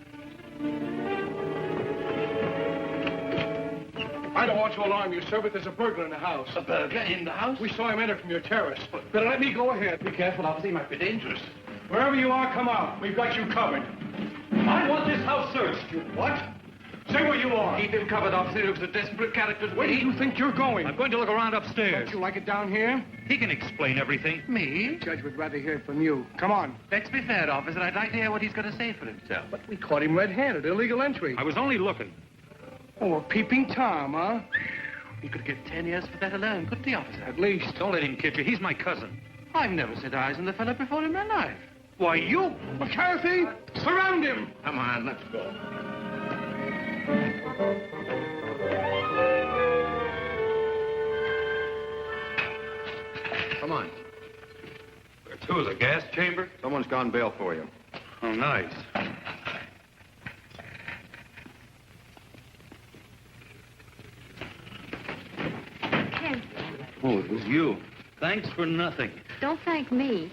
I don't want to alarm you, sir, but there's a burglar in the house. A burglar in the house? We saw him enter from your terrace. Better let me go ahead. Be careful, officer. He might be dangerous. Wherever you are, come out. We've got you covered. I want this house searched. You what? Say where you are. Keep him covered, officer. He looks a desperate character. Where do you think you're going? I'm going to look around upstairs. Don't you like it down here? He can explain everything. Me? The judge would rather hear it from you. Come on. Let's be fair, officer. I'd like to hear what he's going to say for himself. But we caught him red-handed. Illegal entry. I was only looking. Oh, a peeping Tom, huh? He could get 10 years for that alone, couldn't he, officer? At least. Don't let him kid you. He's my cousin. I've never set eyes on the fellow before in my life. Why, you... McCarthy, surround him. Come on, let's go. Come on. Where to? The gas chamber? Someone's gone bail for you. Oh, nice. Ken, Oh, it was you. Thanks for nothing. Don't thank me.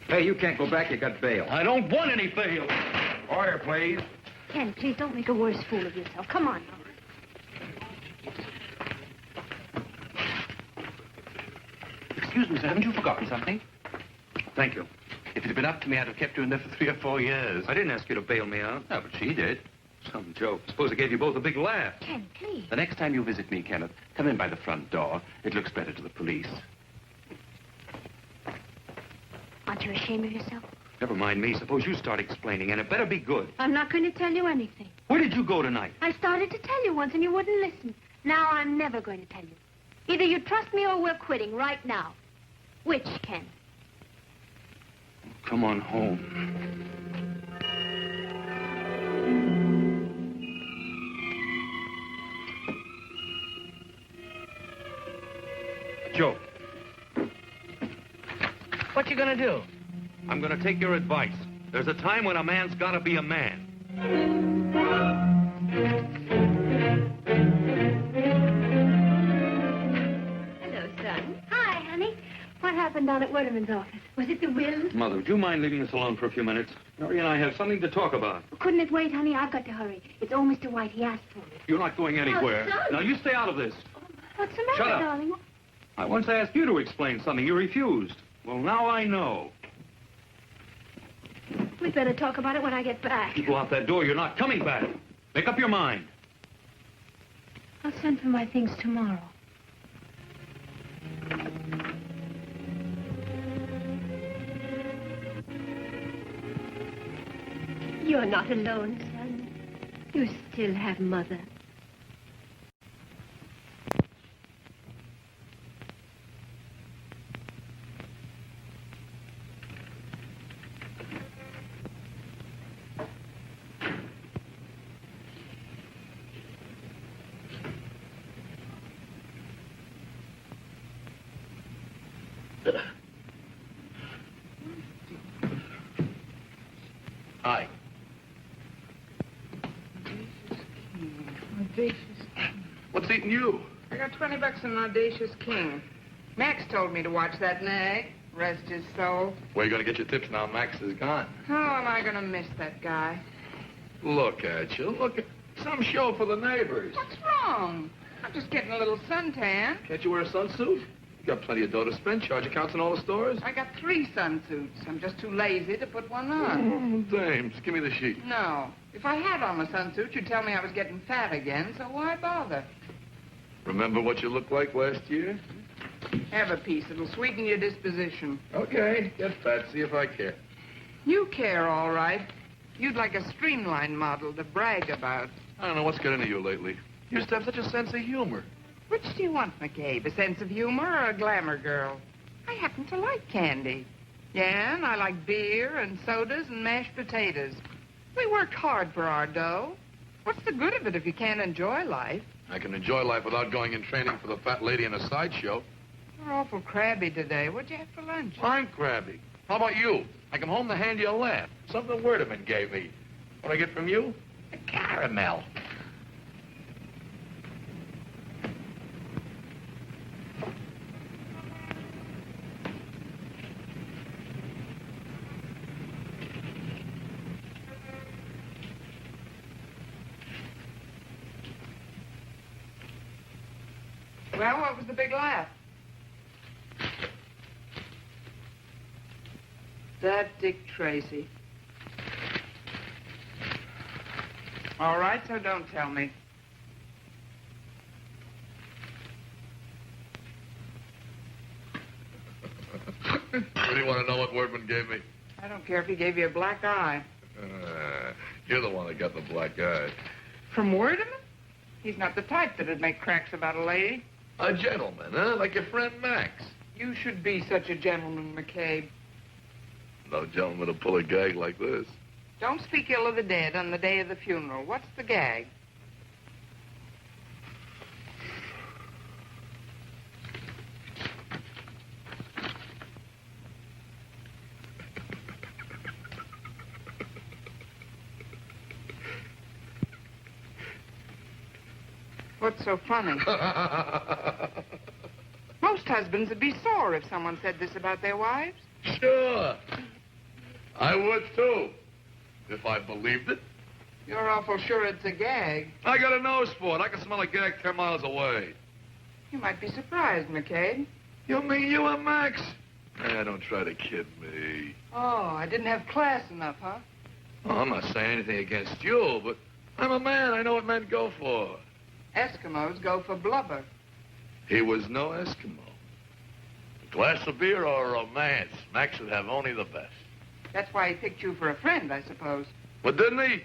Hey, you can't go back. You got bail. I don't want any bail. Order, please. Ken, please don't make a worse fool of yourself. Come on now. Excuse me, sir. Haven't you forgotten something? Thank you. If it had been up to me, I'd have kept you in there for 3 or 4 years. I didn't ask you to bail me out. No, but she did. Some joke. Suppose I gave you both a big laugh. Ken, please. The next time you visit me, Kenneth, come in by the front door. It looks better to the police. Aren't you ashamed of yourself? Never mind me. Suppose you start explaining, and it better be good. I'm not going to tell you anything. Where did you go tonight? I started to tell you once and you wouldn't listen. Now I'm never going to tell you. Either you trust me or we're quitting right now. Which, Ken? Come on home. Joe. What you gonna do? I'm gonna take your advice. There's a time when a man's gotta be a man. Hello, son. Hi, honey. What happened down at Werderman's office? Was it the will? Mother, would you mind leaving us alone for a few minutes? Mary and I have something to talk about. Couldn't it wait, honey? I've got to hurry. It's old Mr. White. He asked for me. You're not going anywhere. son. Now, you stay out of this. What's the matter, Shut up. darling? I once asked you to explain something. You refused. Well, now I know. We'd better talk about it when I get back. You go out that door, you're not coming back. Make up your mind. I'll send for my things tomorrow. You're not alone, son. You still have Mother. Hi. Audacious. What's eating you? I got $20 in an Audacious King. Max told me to watch that nag. Rest his soul. Where you gonna get your tips now Max is gone? How am I gonna miss that guy? Look at you. Look at some show for the neighbors. What's wrong? I'm just getting a little suntan. Can't you wear a sunsuit? You got plenty of dough to spend. Charge accounts in all the stores. I got 3 sunsuits. I'm just too lazy to put one on. Oh, dames. Give me the sheet. No. If I had on a sunsuit, you'd tell me I was getting fat again, so why bother? Remember what you looked like last year? Have a piece. It'll sweeten your disposition. Okay. Get fat. See if I care. You care, all right. You'd like a streamlined model to brag about. I don't know what's got into you lately. You used to have such a sense of humor. Which do you want, McCabe? A sense of humor or a glamour girl? I happen to like candy. Yeah, and I like beer and sodas and mashed potatoes. We worked hard for our dough. What's the good of it if you can't enjoy life? I can enjoy life without going in training for the fat lady in a sideshow. You're awful crabby today. What'd you have for lunch? I'm crabby. How about you? I come home to hand you a laugh. Something Werderman gave me. What I get from you? A caramel. Well, what was the big laugh? That Dick Tracy. All right, so don't tell me. Really want to know what Wordman gave me? I don't care if he gave you a black eye. You're the one that got the black eye. From Werderman? He's not the type that'd make cracks about a lady. A gentleman, huh? Like your friend Max. You should be such a gentleman, McCabe. No gentleman to pull a gag like this. Don't speak ill of the dead on the day of the funeral. What's the gag? What's so funny? Most husbands would be sore if someone said this about their wives. Sure. I would, too. If I believed it. You're awful sure it's a gag. I got a nose for it. I can smell a gag 10 miles away. You might be surprised, McCabe. You mean you and Max? Don't try to kid me. Oh, I didn't have class enough, huh? Well, I'm not saying anything against you, but I'm a man. I know what men go for. Eskimos go for blubber. He was no Eskimo. A glass of beer or a romance. Max would have only the best. That's why he picked you for a friend, I suppose. But didn't he?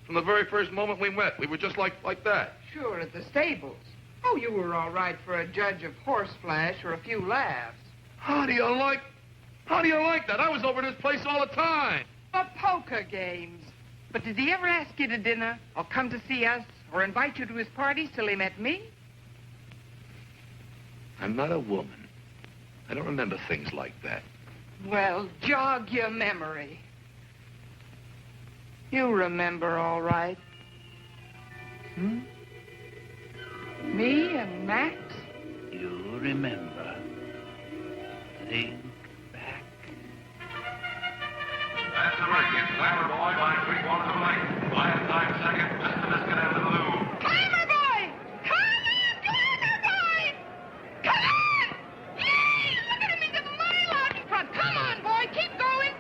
From the very first moment we met, we were just like that. Sure, at the stables. Oh, you were all right for a judge of horseflesh or a few laughs. How do you like that? I was over at his place all the time. For poker games. But did he ever ask you to dinner or come to see us or invite you to his parties till he met me? I'm not a woman. I don't remember things like that. Well, jog your memory. You remember all right. Me and Max? You remember. Think back. That's the right. It's Glamour Boy by 3/4 of a length. Last time second, Mr. Biscuit and the Balloon. Glamour boy! Come on, Glamour boy! Come on! Yay! Look at him, he's a mile out in front. Come on, boy, keep going.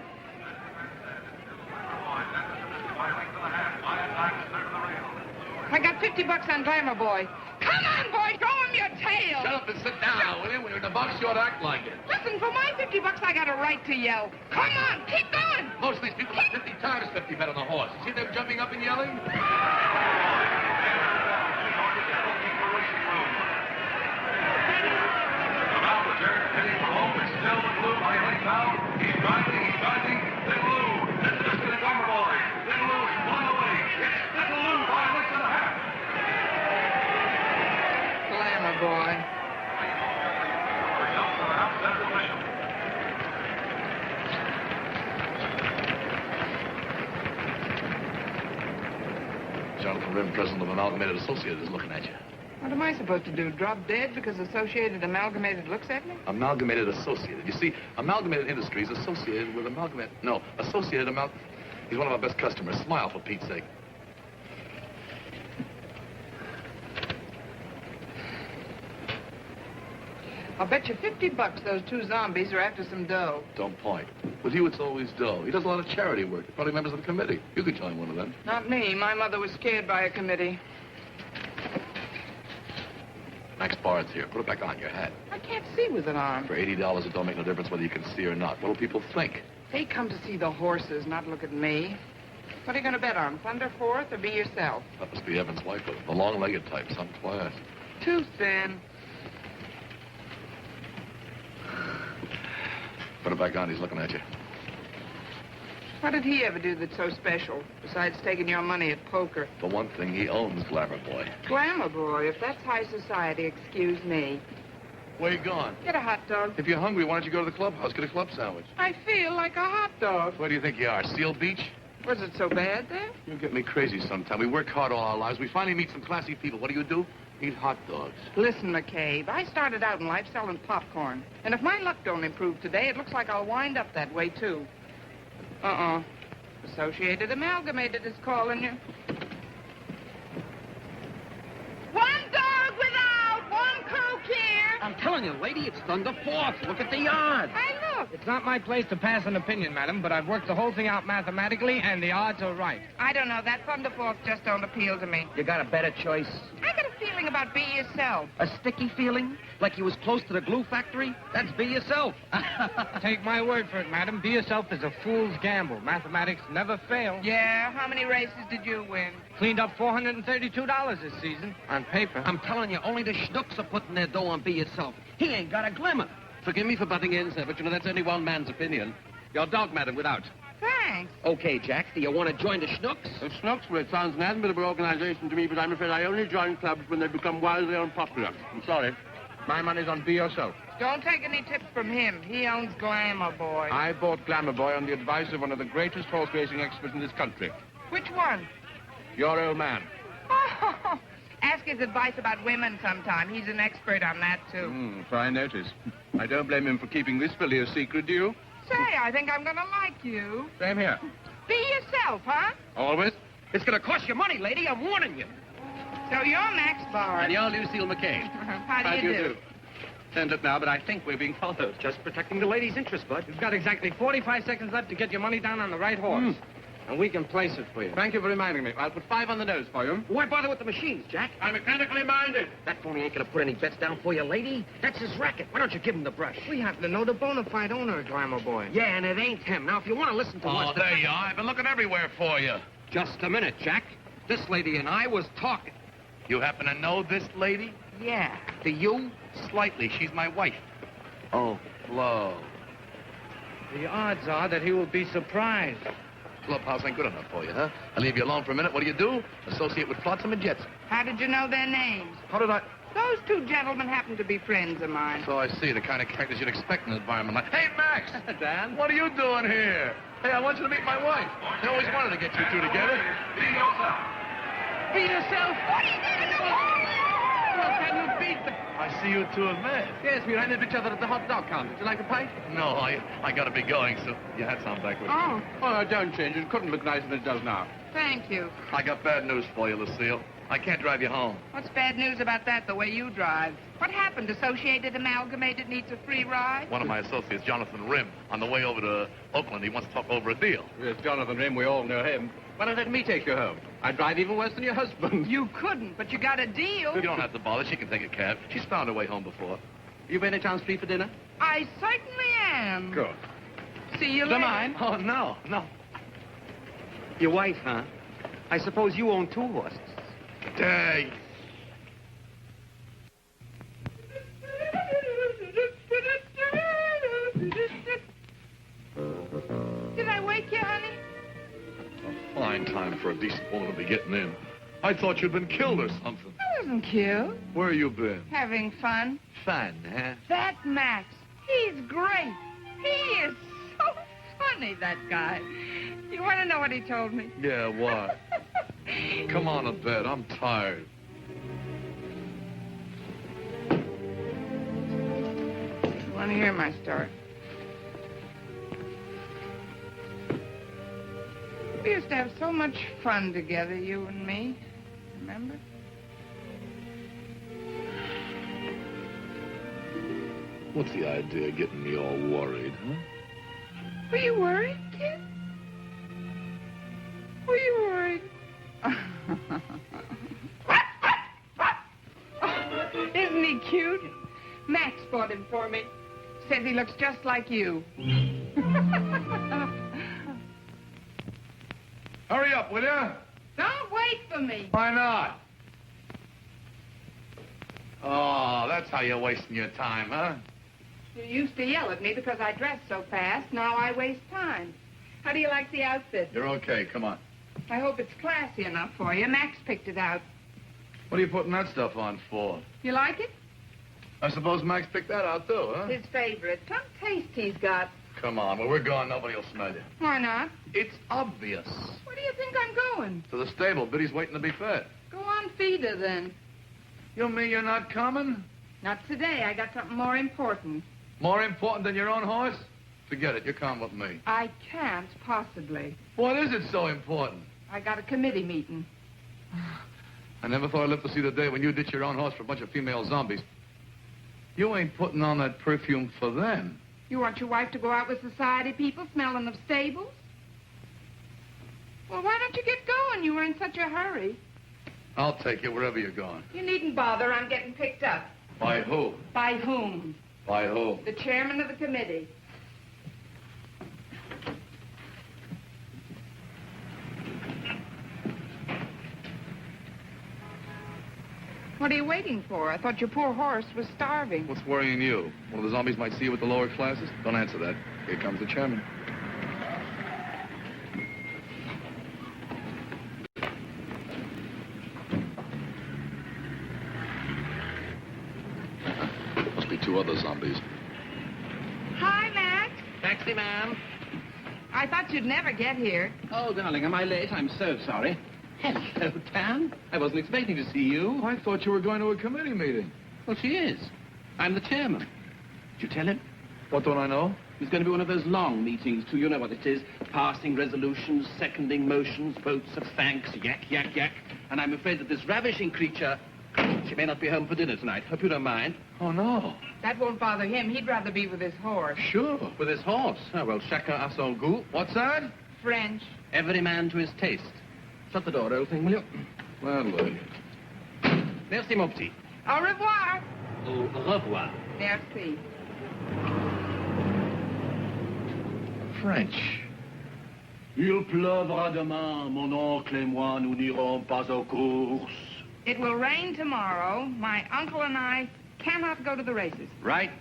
I got $50 on Glamour Boy. Come on, boy, throw him your tail. Shut up and sit down, will you? When you're in the box, you ought to act like it. Listen, for my $50, I got a right to yell. Come on, keep going. Most of these people have 50 times 50 bet on the horse. See them jumping up and yelling? Glamour Boy. Jonathan Rim, president of Amalgamated Associated, is looking at you. What am I supposed to do, drop dead because Associated Amalgamated looks at me? Amalgamated Associated. You see, Amalgamated Industries associated with Associated He's one of our best customers. Smile, for Pete's sake. I'll bet you $50 those two zombies are after some dough. Don't point. With you, it's always dough. He does a lot of charity work. Probably members of the committee. You could join one of them. Not me. My mother was scared by a committee. Max Bard's here. Put it back on, your hat. I can't see with it on. For $80, it don't make no difference whether you can see or not. What do people think? They come to see the horses, not look at me. What are you going to bet on, Thunder Fourth or be yourself? That must be Evan's wife, the long-legged type, some class. Too thin. Put it back on, he's looking at you. What did he ever do that's so special, besides taking your money at poker? For one thing, he owns Glamour Boy. Glamour Boy, if that's high society, excuse me. Where you going? Get a hot dog. If you're hungry, why don't you go to the clubhouse, get a club sandwich? I feel like a hot dog. Where do you think you are, Seal Beach? Was it so bad there? You get me crazy sometime. We work hard all our lives. We finally meet some classy people. What do? Eat hot dogs. Listen, McCabe, I started out in life selling popcorn. And if my luck don't improve today, it looks like I'll wind up that way, too. Associated Amalgamated is calling you. One dog without, one Coke here. I'm telling you, lady, it's Thunder Fourth. Look at the odds. I look. It's not my place to pass an opinion, madam, but I've worked the whole thing out mathematically, and the odds are right. I don't know. That Thunder Fourth just don't appeal to me. You got a better choice? I got a feeling about be yourself. A sticky feeling? Like you was close to the glue factory? That's be yourself. Take my word for it, madam. Be yourself is a fool's gamble. Mathematics never fail. Yeah? How many races did you win? Cleaned up $432 this season, on paper. I'm telling you, only the schnooks are putting their dough on be yourself. He ain't got a glimmer. Forgive me for butting in, sir, but you know that's only one man's opinion. Your dog, madam, without. Thanks. Okay, Jack, do you want to join the schnooks? The Snooks, well, it sounds an admirable organization to me, but I'm afraid I only join clubs when they become wildly unpopular. I'm sorry. My money's on Be Yourself. Don't take any tips from him. He owns Glamour Boy. I bought Glamour Boy on the advice of one of the greatest horse racing experts in this country. Which one? Your old man. Oh, Ask his advice about women sometime. He's an expert on that, too. Fine notice. I don't blame him for keeping this filly a secret, do you? Say, I think I'm going to like you. Same here. Be yourself, huh? Always. It's going to cost you money, lady. I'm warning you. So you're Max Bard. And you're Lucille McCabe. How do you do? Turned up now, but I think we're being followed. Just protecting the lady's interest, Bud. You've got exactly 45 seconds left to get your money down on the right horse. And we can place it for you. Thank you for reminding me. I'll put 5 on the nose for you. Why bother with the machines, Jack? I'm mechanically minded. That phony ain't going to put any bets down for you, lady. That's his racket. Why don't you give him the brush? We happen to know the bona fide owner of Glamour Boy. Yeah, and it ain't him. Now, if you want to listen to us... Oh, there you are. I've been looking everywhere for you. Just a minute, Jack. This lady and I was talking. You happen to know this lady? Yeah. Do you? Slightly. She's my wife. Oh. Flo. The odds are that he will be surprised. Clubhouse ain't good enough for you, huh? I leave you alone for a minute. What do? Associate with Flotsam and Jetsam. How did you know their names? How did I... Those two gentlemen happen to be friends of mine. So I see. The kind of characters you'd expect in an environment like... Hey, Max! Dan? What are you doing here? Hey, I want you to meet my wife. I always wanted to get you two together. Be yourself. What is it? Well, can you beat them? I see you two have met. Yes, we ran into each other at the hot dog counter. Would you like a pint? No, I gotta be going, so you had some back with you. Oh, Oh, don't change. It couldn't look nicer than it does now. thank you. I got bad news for you, Lucille. I can't drive you home. What's bad news about that, the way you drive? What happened? Associated Amalgamated needs a free ride? One of my associates, Jonathan Rim, on the way over to Oakland, he wants to talk over a deal. Yes, Jonathan Rim, we all know him. Why don't let me take you home? I drive even worse than your husband. You couldn't, but you got a deal. You don't have to bother. She can take a cab. She's found her way home before. You by any chance free for dinner? I certainly am. Good. See you Don't later. mind. Oh, no. Your wife, huh? I suppose you own 2 horses. Dang. Did I wake you, honey? A fine time for a decent woman to be getting in. I thought you'd been killed or something. I wasn't cute. Where you been? Having fun. Fun, huh? That Max, he's great. He is so funny, that guy. You want to know what he told me? Yeah, what? Come on to bed. I'm tired. You want to hear my story? We used to have so much fun together, you and me. Remember? What's the idea of getting me all worried, huh? Were you worried, kid? Were you worried? Isn't he cute? Max bought him for me. Says he looks just like you. Hurry up, will you? Don't wait for me. Why not? Oh, that's how you're wasting your time, huh? You used to yell at me because I dressed so fast. Now I waste time. How do you like the outfit? You're okay. Come on. I hope it's classy enough for you. Max picked it out. What are you putting that stuff on for? You like it? I suppose Max picked that out, too, huh? His favorite. Some taste he's got. Come on. When we're gone, nobody will smell you. Why not? It's obvious. Where do you think I'm going? To the stable. Biddy's waiting to be fed. Go on, feed her then. You mean you're not coming? Not today. I got something more important. More important than your own horse? Forget it. You come with me. I can't possibly. What is it so important? I got a committee meeting. I never thought I'd live to see the day when you ditch your own horse for a bunch of female zombies. You ain't putting on that perfume for them. You want your wife to go out with society people smelling of stables? Well, why don't you get going? You were in such a hurry. I'll take you wherever you're going. You needn't bother. I'm getting picked up. By who? By whom? By who? The chairman of the committee. What are you waiting for? I thought your poor horse was starving. What's worrying you? One of the zombies might see you with the lower classes? Don't answer that. Here comes the chairman. Must be 2 other zombies. Hi, Max. Taxi, ma'am. I thought you'd never get here. Oh, darling, am I late? I'm so sorry. Hello, Dan. I wasn't expecting to see you. I thought you were going to a committee meeting. Well, she is. I'm the chairman. Did you tell him? What don't I know? It's going to be one of those long meetings, too. You know what it is. Passing resolutions, seconding motions, votes of thanks, yak, yak, yak. And I'm afraid that this ravishing creature, she may not be home for dinner tonight. Hope you don't mind. Oh, no. That won't bother him. He'd rather be with his horse. Sure. With his horse. Oh, well, chacun a son goût. What's that? French. Every man to his taste. Shut the door, old thing, will you? Gladly. Merci, mon petit. Au revoir. Au revoir. Merci. French. Il pleuvra demain, mon oncle et moi, nous n'irons pas aux courses. It will rain tomorrow. My uncle and I cannot go to the races. Right.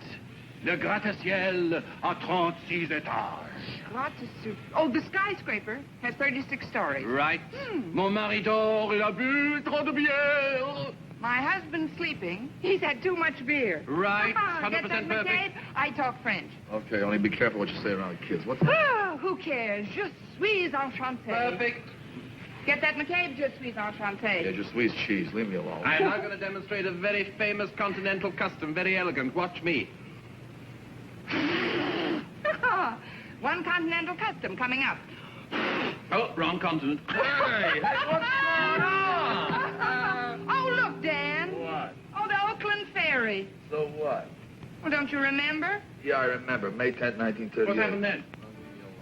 Le gratte-ciel à 36 étages. Oh, the skyscraper has 36 stories. Right. Mon mari dort, il a bu trop de bière. My husband's sleeping. He's had too much beer. Right. Get 100% that, perfect. McCabe? I talk French. Okay, only be careful what you say around kids. What's that? Oh, who cares? Je suis enchanté. Perfect. Get that, McCabe? Je suis enchanté. Yeah, just squeeze cheese. Leave me alone. I'm now going to demonstrate a very famous continental custom. Very elegant. Watch me. One continental custom coming up. Oh, wrong continent. Hey, what's going on? Oh, look, Dan. What? Oh, the Oakland Ferry. So what? Well, don't you remember? Yeah, I remember. May 10th, 1938. What happened then?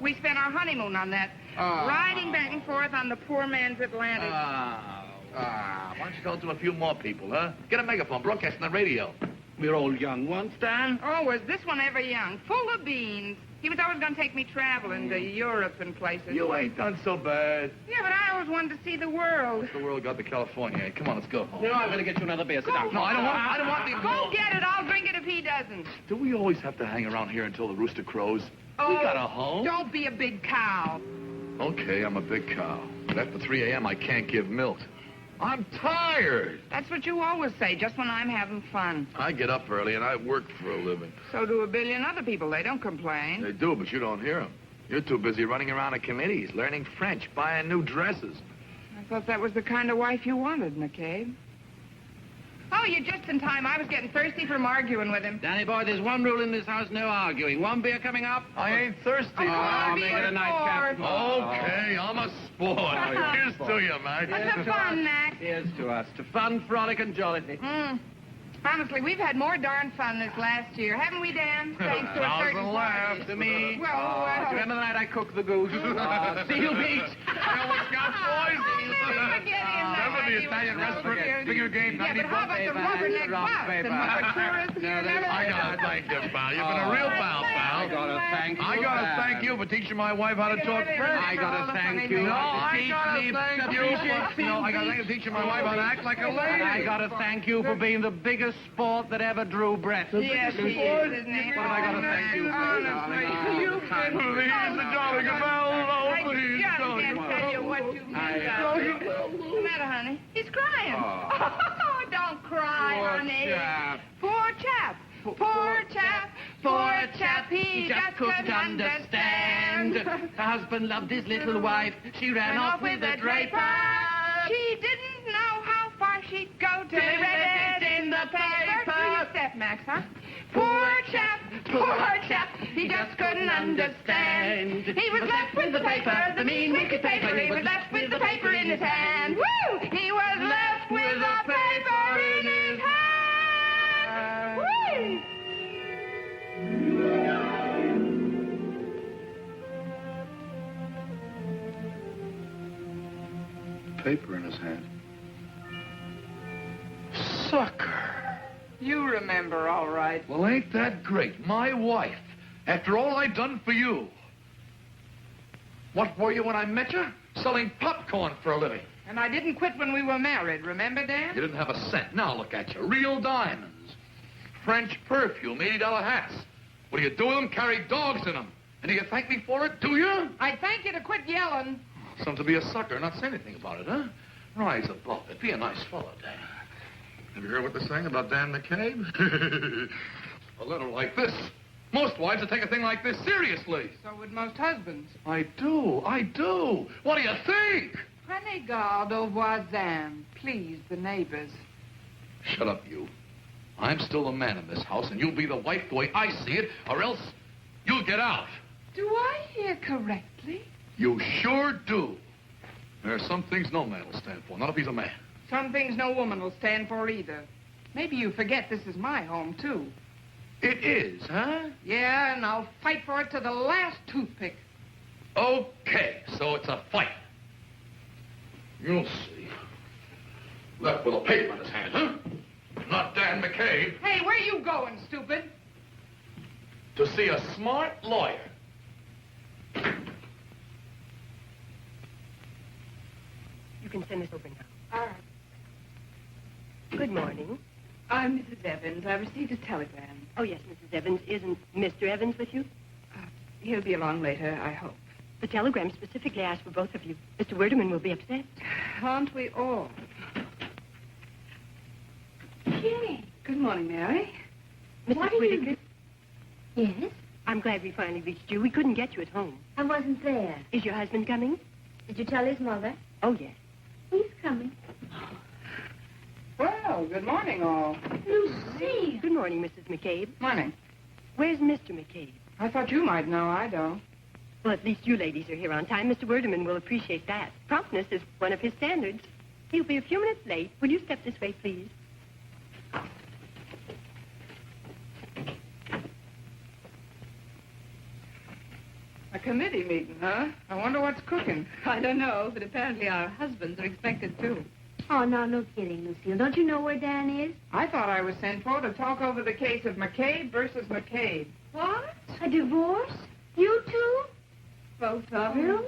We spent our honeymoon on that. Riding back and forth on the poor man's Atlantic. Why don't you go to a few more people, huh? Get a megaphone, broadcast on the radio. We're all young once, Dan. Oh, was this one ever young? Full of beans. He was always going to take me traveling to Europe and places. You ain't done so bad. Yeah, but I always wanted to see the world. The world got to California. Hey, come on, let's go home. No, I'm going to get you another beer. Sit down. No, I don't want the... Go get it. I'll drink it if he doesn't. Do we always have to hang around here until the rooster crows? Oh, We got a home. Don't be a big cow. Okay, I'm a big cow. But after 3 a.m., I can't give milk. I'm tired. That's what you always say, just when I'm having fun. I get up early and I work for a living. So do a billion other people. They don't complain. They do, but you don't hear them. You're too busy running around at committees, learning French, buying new dresses. I thought that was the kind of wife you wanted, McCabe. Oh, you're just in time. I was getting thirsty from arguing with him. Danny boy, there's one rule in this house, no arguing. One beer coming up. I ain't thirsty. Oh, make it a nice cap. Okay, I'm a sport. Here's to you, Mac. What's the fun, Max? Here's to us. To fun, frolic, and jollity. Honestly, we've had more darn fun this last year, haven't we, Dan? Thanks to a certain laugh party. to me. Well, Remember the night I cooked the goose? Seal beach. I almost got poisoned. Remember the Italian restaurant figure game? Yeah, but how about the rubberneck box and rubber tourists? I gotta thank you, pal. You've been a real pal, pal. I gotta thank you for teaching my wife how to talk French. I gotta thank you. No, I gotta thank you. No, I gotta thank you for teaching my wife how to act like a lady. I gotta thank you for being the biggest sport that ever drew breath. Yes, he is, isn't he? What have I got to thank you for? Honestly, you've been... Please, the jolly good fellow, I please. just can't tell you what you've done. What's the matter, honey? He's crying. Oh, don't cry, honey. Poor chap. Poor chap. Poor chap. He just couldn't understand. Her husband loved his little wife. She ran off with the draper. She didn't know how far she'd go till he read it in the paper. Do your step, Max, huh? Poor chap, he just couldn't understand. He was left with the paper, the mean, wicked paper. He was left with the paper in his hand. Woo! He was left with the paper in his hand. Woo! Paper in his hand. Sucker. You remember, all right. Well, ain't that great? My wife, after all I done for you. What were you when I met you? Selling popcorn for a living. And I didn't quit when we were married, remember, Dan? You didn't have a cent. Now look at you. Real diamonds. French perfume, $80 hats. What do you do with them? Carry dogs in them. And do you thank me for it, do you? I thank you to quit yelling. Some to be a sucker, not say anything about it, huh? Rise above it. Be a nice fellow, Dan. Have you heard what they're saying about Dan McCabe? A letter like this. Most wives would take a thing like this seriously. So would most husbands. I do. What do you think? Prenez garde aux voisins. Please, the neighbors. Shut up, you. I'm still the man in this house, and you'll be the wife the way I see it, or else you'll get out. Do I hear correctly? You sure do. There are some things no man will stand for, not if he's a man. Some things no woman will stand for either. Maybe you forget this is my home, too. It is, huh? Yeah, and I'll fight for it to the last toothpick. Okay, so it's a fight. You'll see. Left with a paper in his hand, huh? Not Dan McCabe. Hey, where you going, stupid? To see a smart lawyer. You can send this over now. All right. Good morning. I'm Mrs. Evans. I received a telegram. Oh, yes, Mrs. Evans. Isn't Mr. Evans with you? He'll be along later, I hope. The telegram specifically asked for both of you. Mr. Werdeman will be upset. Aren't we all? Gee. Good morning, Mary. Mrs. What are you Whittaker? Yes? I'm glad we finally reached you. We couldn't get you at home. I wasn't there. Is your husband coming? Did you tell his mother? Oh, yes. He's coming. Well, good morning, all. Lucille! Good morning, Mrs. McCabe. Morning. Where's Mr. McCabe? I thought you might know. I don't. Well, at least you ladies are here on time. Mr. Werdeman will appreciate that. Promptness is one of his standards. He'll be a few minutes late. Will you step this way, please? A committee meeting, huh? I wonder what's cooking. I don't know, but apparently our husbands are expected too. Oh, no kidding, Lucille. Don't you know where Dan is? I thought I was sent for to talk over the case of McCabe versus McCabe. What? A divorce? You two? Both of you?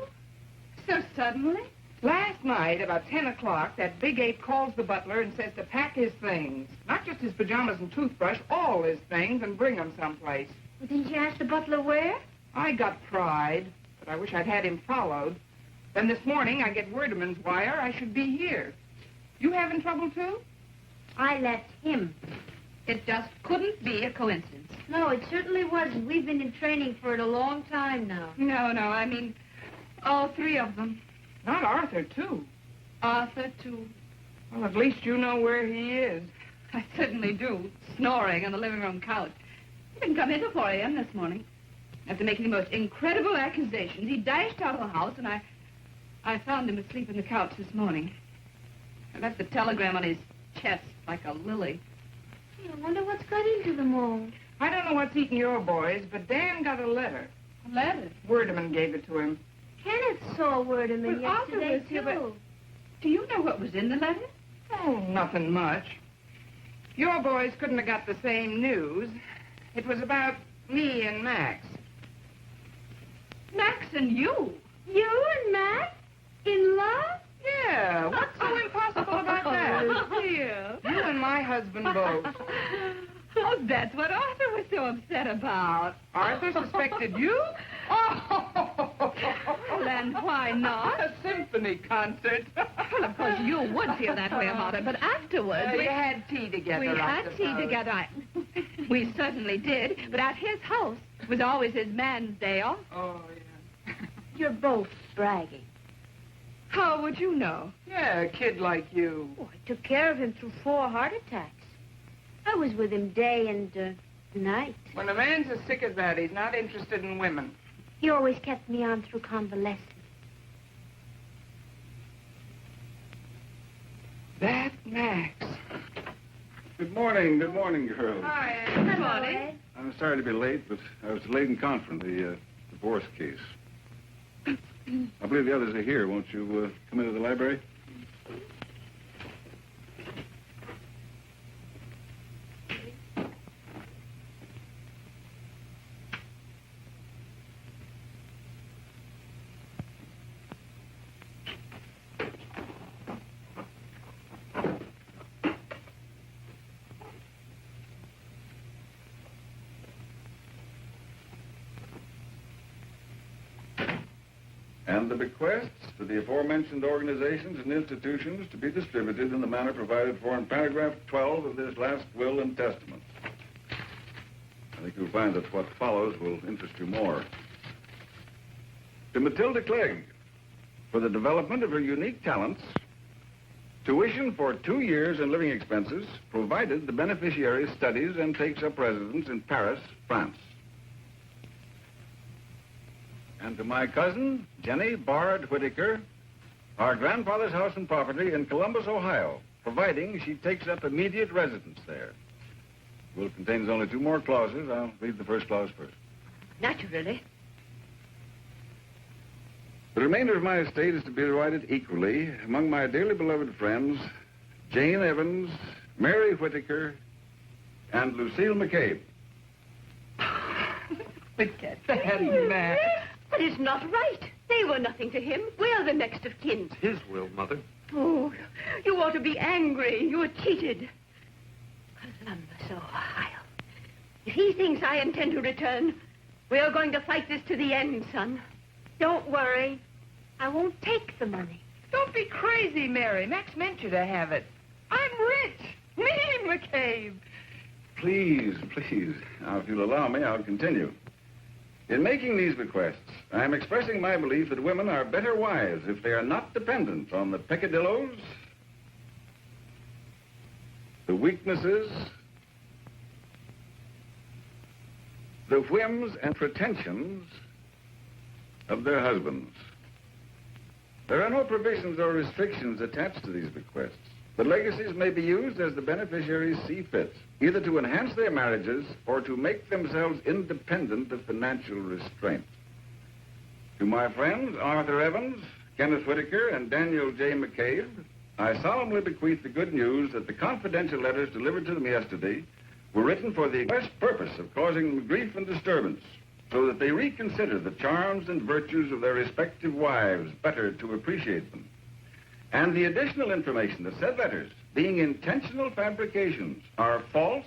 So suddenly? Last night, about 10 o'clock, that big ape calls the butler and says to pack his things. Not just his pajamas and toothbrush, all his things, and bring them someplace. Well, didn't you ask the butler where? I got pride, but I wish I'd had him followed. Then this morning, I get Werdeman's wire I should be here. You having trouble, too? I left him. It just couldn't be a coincidence. No, it certainly wasn't. We've been in training for it a long time now. No, I mean, all three of them. Not Arthur, too. Arthur, too. Well, at least you know where he is. I certainly do, snoring on the living room couch. He didn't come in till 4 a.m. this morning. After making the most incredible accusations, he dashed out of the house, and I found him asleep on the couch this morning. I left the telegram on his chest like a lily. I wonder what's got into them all. I don't know what's eating your boys, but Dan got a letter. A letter? Werdeman gave it to him. Kenneth saw Werdeman Well, Arthur yesterday, was here, too. but do you know what was in the letter? Oh, nothing much. Your boys couldn't have got the same news. It was about me and Max. Max and you? You and Max? In love? Yeah, what's so impossible about that? Dear. You and my husband both. Oh, that's what Arthur was so upset about. Arthur suspected you? Well, and why not? A symphony concert. Well, of course, you would feel that way about it, but afterwards... We had tea together, We I had tea suppose. together. We certainly did, but at his house it was always his man's day off. Oh, yeah. You're both bragging. How would you know? Yeah, a kid like you. Oh, I took care of him through 4 heart attacks. I was with him day and night. When a man's as sick as that, he's not interested in women. He always kept me on through convalescence. That Max. Good morning, girls. Hi, Good morning. Ed. I'm sorry to be late, but I was delayed in conference, the divorce case. I believe the others are here. Won't you come into the library? And the bequests to the aforementioned organizations and institutions to be distributed in the manner provided for in paragraph 12 of this last will and testament. I think you'll find that what follows will interest you more. To Matilda Clegg, for the development of her unique talents, tuition for 2 years and living expenses, provided the beneficiary studies and takes up residence in Paris, France. And to my cousin, Jenny Bard Whitaker, our grandfather's house and property in Columbus, Ohio, providing she takes up immediate residence there. The will contains only 2 more clauses. I'll read the first clause first. Naturally. The remainder of my estate is to be divided equally among my dearly beloved friends, Jane Evans, Mary Whitaker, and Lucille McCabe. Forget that, man. But it's not right. They were nothing to him. We're the next of kin. His will, Mother. Oh, you ought to be angry. You were cheated. Columbus, Ohio. If he thinks I intend to return, we are going to fight this to the end, son. Don't worry. I won't take the money. Don't be crazy, Mary. Max meant you to have it. I'm rich. Me, McCabe. Please, please. Now, if you'll allow me, I'll continue. In making these bequests, I am expressing my belief that women are better wives if they are not dependent on the peccadillos, the weaknesses, the whims and pretensions of their husbands. There are no provisions or restrictions attached to these bequests. The legacies may be used as the beneficiaries see fit, either to enhance their marriages or to make themselves independent of financial restraint. To my friends, Arthur Evans, Kenneth Whitaker, and Daniel J. McCabe, I solemnly bequeath the good news that the confidential letters delivered to them yesterday were written for the express purpose of causing them grief and disturbance, so that they reconsider the charms and virtues of their respective wives better to appreciate them. And the additional information that said letters, being intentional fabrications, are false,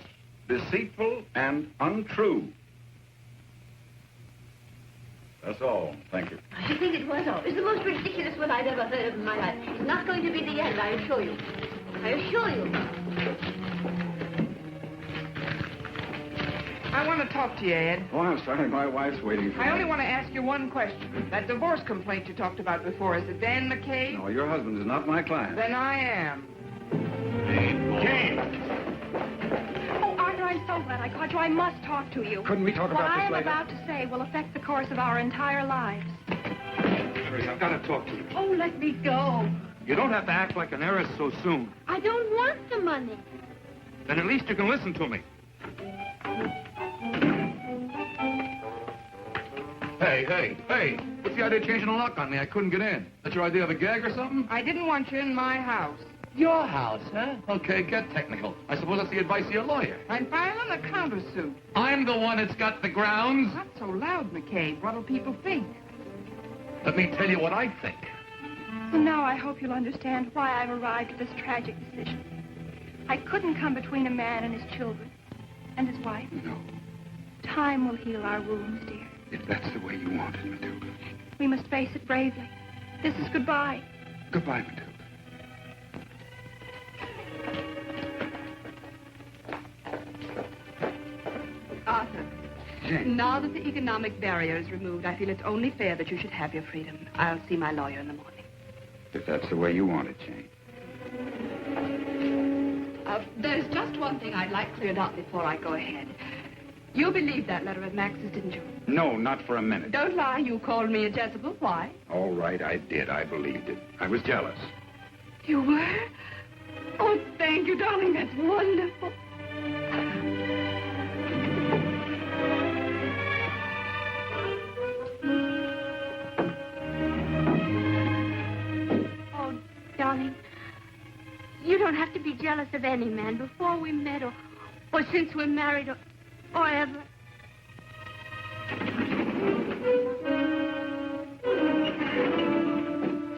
deceitful, and untrue. That's all. Thank you. I should think it was all. It's the most ridiculous one I've ever heard of in my life. It's not going to be the end, I assure you. I assure you. I want to talk to you, Ed. Oh, I'm sorry. My wife's waiting for me. I only want to ask you one question. That divorce complaint you talked about before, is it Dan McCabe? No, your husband is not my client. Then I am. Jane! Oh, Arthur, I'm so glad I caught you. I must talk to you. Couldn't we talk about this later? What I am about to say will affect the course of our entire lives. Mary, I've got to talk to you. Oh, let me go. You don't have to act like an heiress so soon. I don't want the money. Then at least you can listen to me. Hey, what's the idea of changing the lock on me? I couldn't get in. That's your idea of a gag or something? I didn't want you in my house. Your house, huh? Okay, get technical. I suppose that's the advice of your lawyer. I'm filing a countersuit. I'm the one that's got the grounds. Not so loud, McCabe. What'll people think? Let me tell you what I think. So now I hope you'll understand why I've arrived at this tragic decision. I couldn't come between a man and his children and his wife. No. Time will heal our wounds, dear. If that's the way you want it, Matilda. We must face it bravely. This is goodbye. Goodbye, Matilda. Arthur, Jane. now that the economic barrier is removed, I feel it's only fair that you should have your freedom. I'll see my lawyer in the morning. If that's the way you want it, Jane. There's just one thing I'd like cleared up before I go ahead. You believed that letter of Max's, didn't you? No, not for a minute. Don't lie. You called me a Jezebel. Why? All right, I did. I believed it. I was jealous. You were? Oh, thank you, darling. That's wonderful. Oh, darling, you don't have to be jealous of any man before we met or since we're married or ever.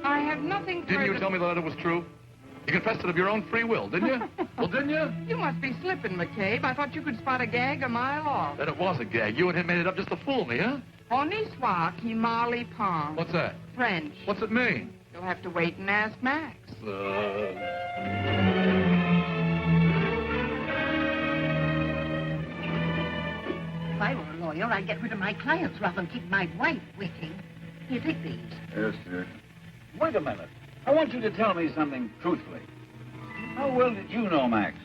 I have nothing further... Didn't you tell me the letter was true? You confessed it of your own free will, didn't you? Well, didn't you? You must be slipping, McCabe. I thought you could spot a gag a mile off. Then it was a gag. You and him made it up just to fool me, huh? Honi soit qui Marley Pond. What's that? French. What's it mean? You'll have to wait and ask Max. If I were a lawyer, I'd get rid of my clients rather than keep my wife waiting. Here, take these. Yes, dear. Wait a minute. I want you to tell me something truthfully. How well did you know Max?